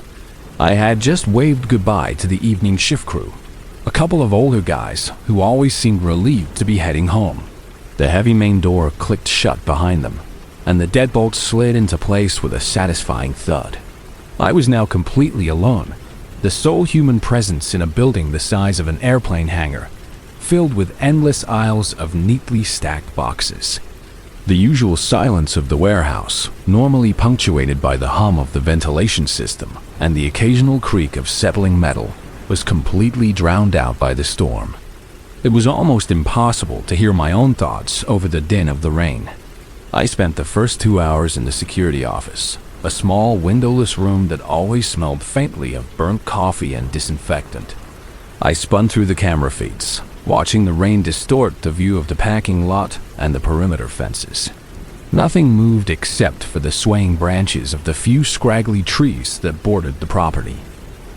I had just waved goodbye to the evening shift crew, a couple of older guys who always seemed relieved to be heading home. The heavy main door clicked shut behind them, and the deadbolt slid into place with a satisfying thud. I was now completely alone, the sole human presence in a building the size of an airplane hangar, filled with endless aisles of neatly stacked boxes. The usual silence of the warehouse, normally punctuated by the hum of the ventilation system and the occasional creak of settling metal, was completely drowned out by the storm. It was almost impossible to hear my own thoughts over the din of the rain. I spent the first 2 hours in the security office, a small windowless room that always smelled faintly of burnt coffee and disinfectant. I spun through the camera feeds, watching the rain distort the view of the parking lot and the perimeter fences. Nothing moved except for the swaying branches of the few scraggly trees that bordered the property.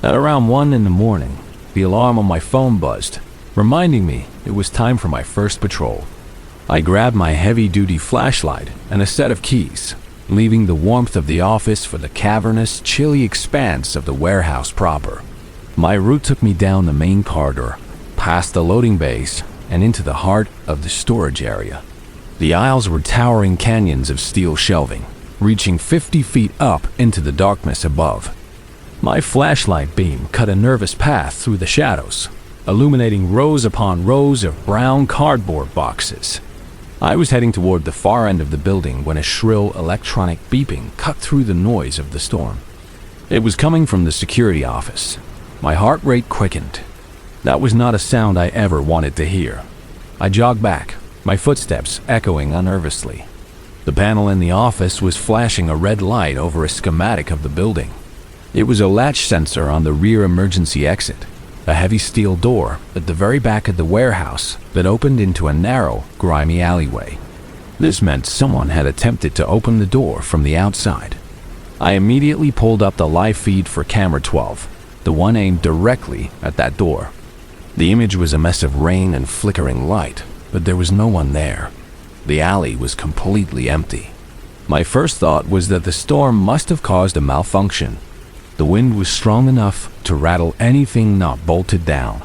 At around 1 in the morning, the alarm on my phone buzzed, reminding me it was time for my first patrol. I grabbed my heavy-duty flashlight and a set of keys, leaving the warmth of the office for the cavernous, chilly expanse of the warehouse proper. My route took me down the main corridor, past the loading bays, and into the heart of the storage area. The aisles were towering canyons of steel shelving, reaching 50 feet up into the darkness above. My flashlight beam cut a nervous path through the shadows, illuminating rows upon rows of brown cardboard boxes. I was heading toward the far end of the building when a shrill electronic beeping cut through the noise of the storm. It was coming from the security office. My heart rate quickened. That was not a sound I ever wanted to hear. I jogged back, my footsteps echoing unnervously. The panel in the office was flashing a red light over a schematic of the building. It was a latch sensor on the rear emergency exit, a heavy steel door at the very back of the warehouse that opened into a narrow, grimy alleyway. This meant someone had attempted to open the door from the outside. I immediately pulled up the live feed for camera 12, the one aimed directly at that door. The image was a mess of rain and flickering light, but there was no one there. The alley was completely empty. My first thought was that the storm must have caused a malfunction. The wind was strong enough to rattle anything not bolted down.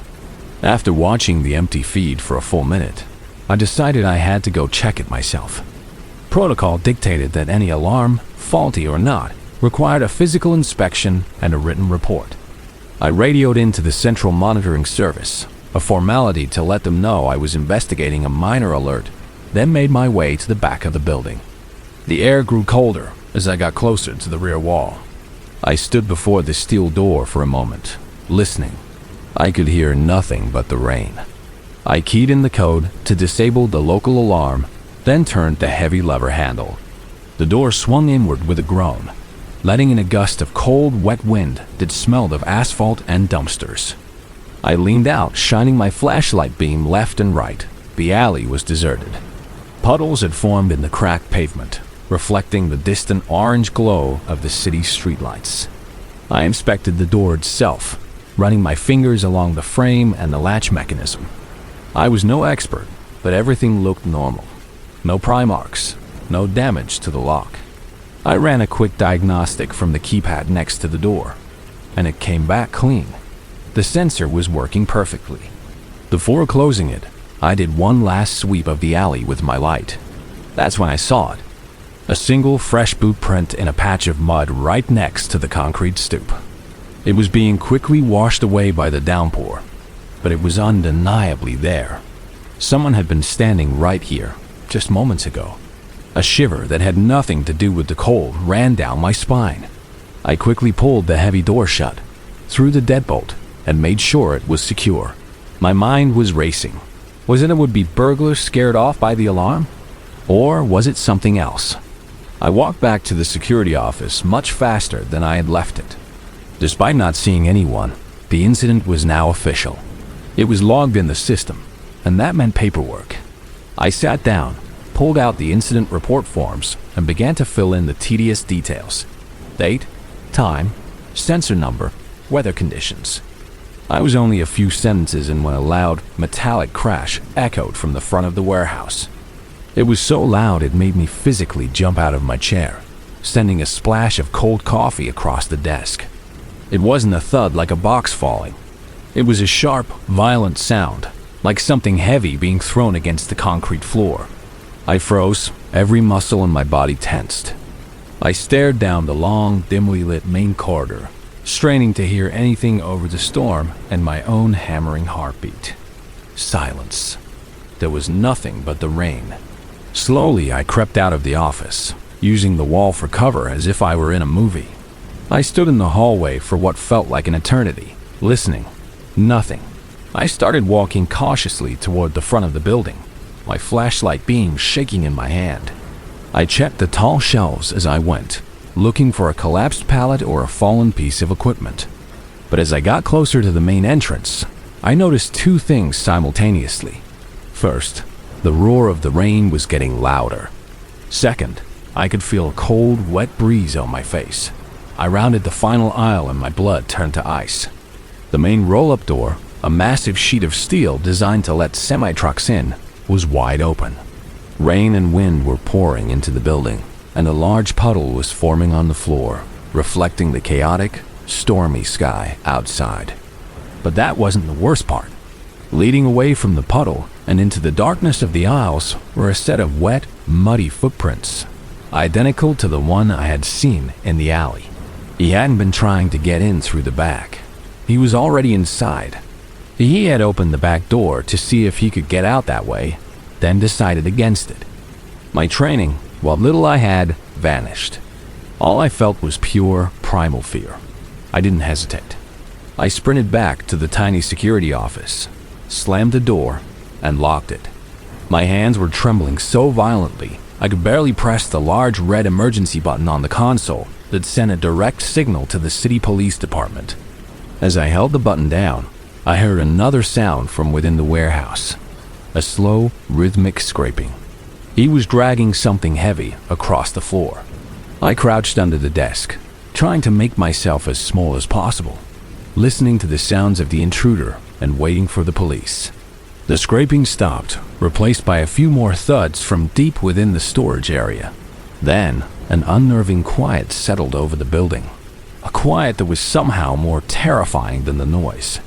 After watching the empty feed for a full minute, I decided I had to go check it myself. Protocol dictated that any alarm, faulty or not, required a physical inspection and a written report. I radioed into the central monitoring service, a formality to let them know I was investigating a minor alert, then made my way to the back of the building. The air grew colder as I got closer to the rear wall. I stood before the steel door for a moment, listening. I could hear nothing but the rain. I keyed in the code to disable the local alarm, then turned the heavy lever handle. The door swung inward with a groan, letting in a gust of cold, wet wind that smelled of asphalt and dumpsters. I leaned out, shining my flashlight beam left and right. The alley was deserted. Puddles had formed in the cracked pavement, reflecting the distant orange glow of the city's streetlights. I inspected the door itself, running my fingers along the frame and the latch mechanism. I was no expert, but everything looked normal. No pry marks, no damage to the lock. I ran a quick diagnostic from the keypad next to the door, and it came back clean. The sensor was working perfectly. Before closing it, I did one last sweep of the alley with my light. That's when I saw it. A single fresh boot print in a patch of mud right next to the concrete stoop. It was being quickly washed away by the downpour, but it was undeniably there. Someone had been standing right here, just moments ago. A shiver that had nothing to do with the cold ran down my spine. I quickly pulled the heavy door shut, threw the deadbolt, and made sure it was secure. My mind was racing. Was it a would-be burglar scared off by the alarm? Or was it something else? I walked back to the security office much faster than I had left it. Despite not seeing anyone, the incident was now official. It was logged in the system, and that meant paperwork. I sat down, pulled out the incident report forms, and began to fill in the tedious details. Date, time, sensor number, weather conditions. I was only a few sentences in when a loud, metallic crash echoed from the front of the warehouse. It was so loud it made me physically jump out of my chair, sending a splash of cold coffee across the desk. It wasn't a thud like a box falling. It was a sharp, violent sound, like something heavy being thrown against the concrete floor. I froze, every muscle in my body tensed. I stared down the long, dimly lit main corridor, straining to hear anything over the storm and my own hammering heartbeat. Silence. There was nothing but the rain. Slowly, I crept out of the office, using the wall for cover as if I were in a movie. I stood in the hallway for what felt like an eternity, listening, Nothing. I started walking cautiously toward the front of the building, my flashlight beam shaking in my hand. I checked the tall shelves as I went, looking for a collapsed pallet or a fallen piece of equipment. But as I got closer to the main entrance, I noticed two things simultaneously. First, the roar of the rain was getting louder. Second, I could feel a cold, wet breeze on my face. I rounded the final aisle and my blood turned to ice. The main roll-up door, a massive sheet of steel designed to let semi-trucks in, was wide open. Rain and wind were pouring into the building, and a large puddle was forming on the floor, reflecting the chaotic, stormy sky outside. But that wasn't the worst part. Leading away from the puddle and into the darkness of the aisles were a set of wet, muddy footprints, identical to the one I had seen in the alley. He hadn't been trying to get in through the back. He was already inside. He had opened the back door to see if he could get out that way, then decided against it. My training, what little I had, vanished. All I felt was pure, primal fear. I didn't hesitate. I sprinted back to the tiny security office, slammed the door, and locked it. My hands were trembling so violently, I could barely press the large red emergency button on the console that sent a direct signal to the city police department. As I held the button down, I heard another sound from within the warehouse, a slow, rhythmic scraping. He was dragging something heavy across the floor. I crouched under the desk, trying to make myself as small as possible, listening to the sounds of the intruder and waiting for the police. The scraping stopped, replaced by a few more thuds from deep within the storage area. Then, an unnerving quiet settled over the building, a quiet that was somehow more terrifying than the noise.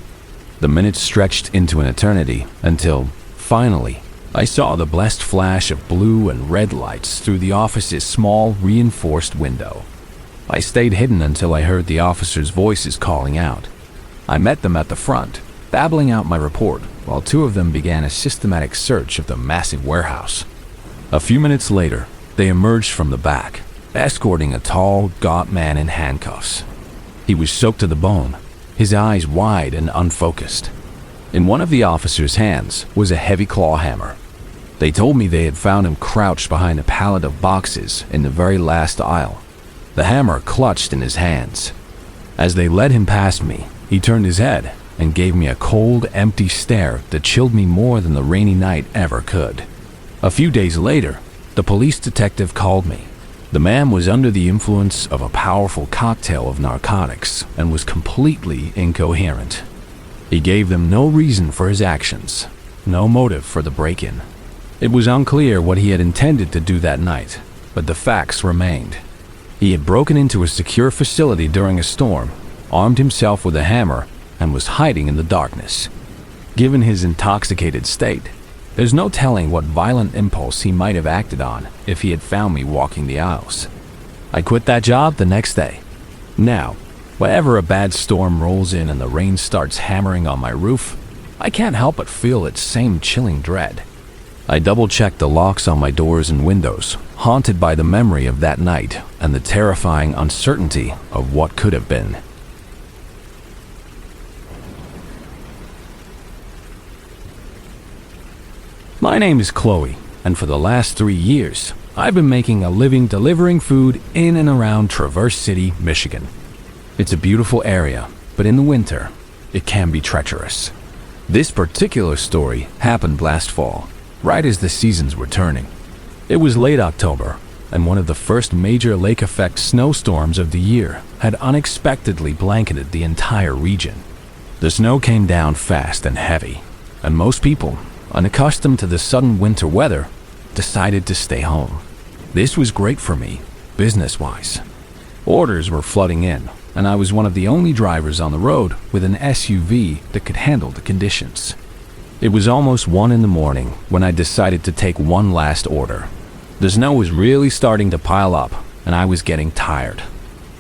The minutes stretched into an eternity until, finally, I saw the blessed flash of blue and red lights through the office's small, reinforced window. I stayed hidden until I heard the officers' voices calling out. I met them at the front, babbling out my report, while two of them began a systematic search of the massive warehouse. A few minutes later, they emerged from the back, escorting a tall, gaunt man in handcuffs. He was soaked to the bone, his eyes wide and unfocused. In one of the officers' hands was a heavy claw hammer. They told me they had found him crouched behind a pallet of boxes in the very last aisle, the hammer clutched in his hands. As they led him past me, he turned his head and gave me a cold, empty stare that chilled me more than the rainy night ever could. A few days later, the police detective called me. The man was under the influence of a powerful cocktail of narcotics and was completely incoherent. He gave them no reason for his actions, no motive for the break-in. It was unclear what he had intended to do that night, but the facts remained. He had broken into a secure facility during a storm, armed himself with a hammer, and was hiding in the darkness. Given his intoxicated state, there's no telling what violent impulse he might have acted on if he had found me walking the aisles. I quit that job the next day. Now, whenever a bad storm rolls in and the rain starts hammering on my roof, I can't help but feel its same chilling dread. I double-checked the locks on my doors and windows, haunted by the memory of that night and the terrifying uncertainty of what could have been. My name is Chloe, and for the last 3 years, I've been making a living delivering food in and around Traverse City, Michigan. It's a beautiful area, but in the winter, it can be treacherous. This particular story happened last fall, right as the seasons were turning. It was late October, and one of the first major lake-effect snowstorms of the year had unexpectedly blanketed the entire region. The snow came down fast and heavy, and most people, unaccustomed to the sudden winter weather, decided to stay home. This was great for me, business-wise. Orders were flooding in, and I was one of the only drivers on the road with an SUV that could handle the conditions. It was almost 1 in the morning when I decided to take one last order. The snow was really starting to pile up, and I was getting tired.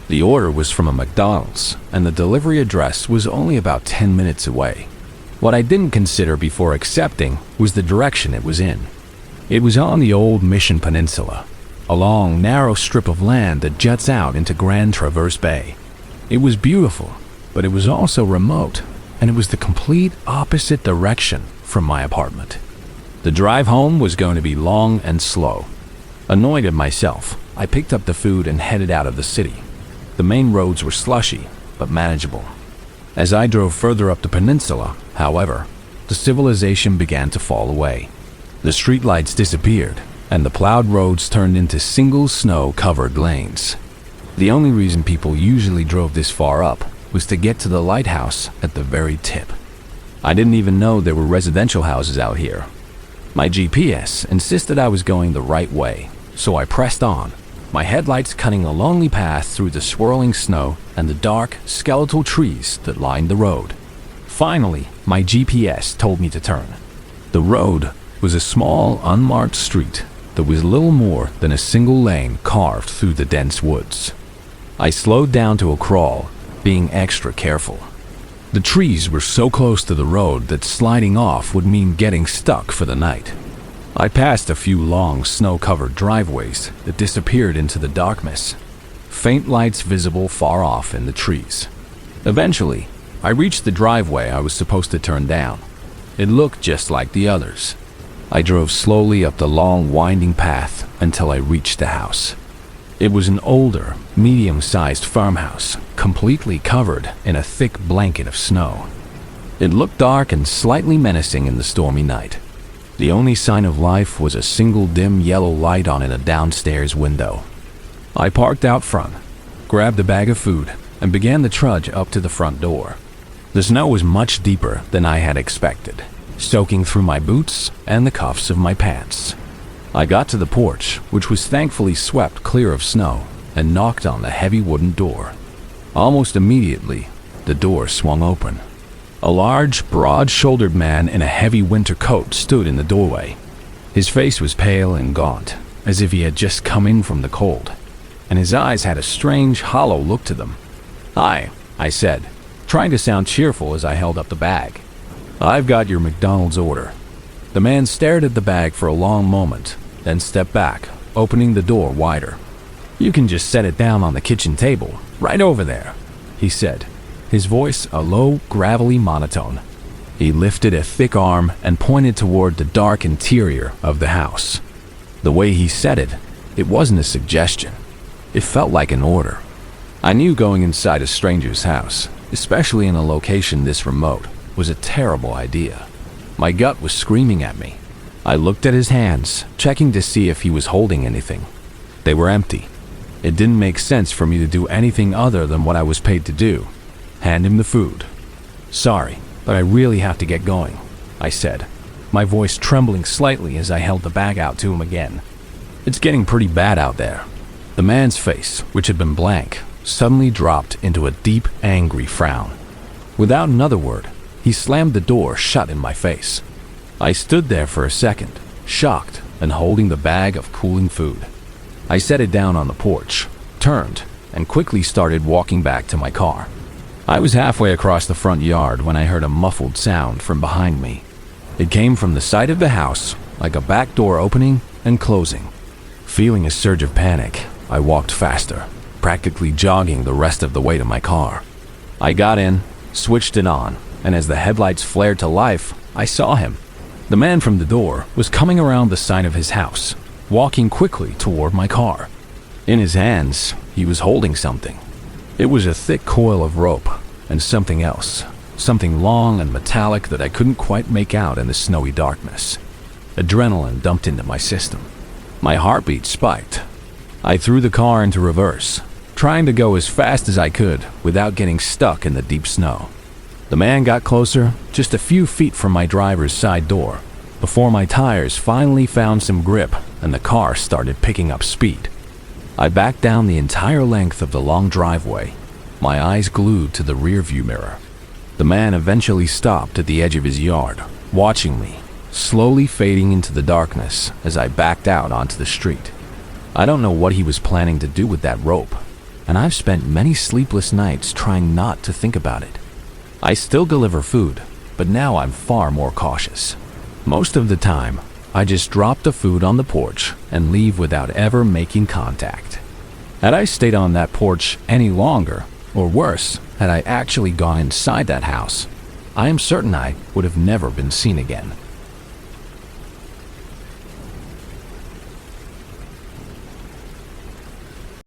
The order was from a McDonald's, and the delivery address was only about 10 minutes away. What I didn't consider before accepting was the direction it was in. It was on the old Mission Peninsula, a long, narrow strip of land that juts out into Grand Traverse Bay. It was beautiful, but it was also remote, and it was the complete opposite direction from my apartment. The drive home was going to be long and slow. Annoyed at myself, I picked up the food and headed out of the city. The main roads were slushy, but manageable. As I drove further up the peninsula, however, the civilization began to fall away. The streetlights disappeared, and the plowed roads turned into single snow-covered lanes. The only reason people usually drove this far up was to get to the lighthouse at the very tip. I didn't even know there were residential houses out here. My GPS insisted I was going the right way, so I pressed on, my headlights cutting a lonely path through the swirling snow and the dark, skeletal trees that lined the road. Finally, my GPS told me to turn. The road was a small, unmarked street that was little more than a single lane carved through the dense woods. I slowed down to a crawl, being extra careful. The trees were so close to the road that sliding off would mean getting stuck for the night. I passed a few long, snow-covered driveways that disappeared into the darkness, faint lights visible far off in the trees. Eventually, I reached the driveway I was supposed to turn down. It looked just like the others. I drove slowly up the long, winding path until I reached the house. It was an older, medium-sized farmhouse, completely covered in a thick blanket of snow. It looked dark and slightly menacing in the stormy night. The only sign of life was a single dim yellow light on in a downstairs window. I parked out front, grabbed a bag of food, and began the trudge up to the front door. The snow was much deeper than I had expected, soaking through my boots and the cuffs of my pants. I got to the porch, which was thankfully swept clear of snow, and knocked on the heavy wooden door. Almost immediately, the door swung open. A large, broad-shouldered man in a heavy winter coat stood in the doorway. His face was pale and gaunt, as if he had just come in from the cold, and his eyes had a strange, hollow look to them. "Hi," I said, trying to sound cheerful as I held up the bag. "I've got your McDonald's order." The man stared at the bag for a long moment, then stepped back, opening the door wider. "You can just set it down on the kitchen table, right over there," he said, his voice a low, gravelly monotone. He lifted a thick arm and pointed toward the dark interior of the house. The way he said it, it wasn't a suggestion. It felt like an order. I knew going inside a stranger's house, especially in a location this remote, was a terrible idea. My gut was screaming at me. I looked at his hands, checking to see if he was holding anything. They were empty. It didn't make sense for me to do anything other than what I was paid to do. Hand him the food. "Sorry, but I really have to get going," I said, my voice trembling slightly as I held the bag out to him again. "It's getting pretty bad out there." The man's face, which had been blank, suddenly dropped into a deep, angry frown. Without another word, he slammed the door shut in my face. I stood there for a second, shocked and holding the bag of cooling food. I set it down on the porch, turned, and quickly started walking back to my car. I was halfway across the front yard when I heard a muffled sound from behind me. It came from the side of the house, like a back door opening and closing. Feeling a surge of panic, I walked faster, practically jogging the rest of the way to my car. I got in, switched it on, and as the headlights flared to life, I saw him. The man from the door was coming around the side of his house, walking quickly toward my car. In his hands, he was holding something. It was a thick coil of rope and something else, something long and metallic that I couldn't quite make out in the snowy darkness. Adrenaline dumped into my system. My heartbeat spiked. I threw the car into reverse, trying to go as fast as I could without getting stuck in the deep snow. The man got closer, just a few feet from my driver's side door, before my tires finally found some grip and the car started picking up speed. I backed down the entire length of the long driveway, my eyes glued to the rearview mirror. The man eventually stopped at the edge of his yard, watching me, slowly fading into the darkness as I backed out onto the street. I don't know what he was planning to do with that rope, and I've spent many sleepless nights trying not to think about it. I still deliver food, but now I'm far more cautious. Most of the time, I just drop the food on the porch and leave without ever making contact. Had I stayed on that porch any longer, or worse, had I actually gone inside that house, I am certain I would have never been seen again.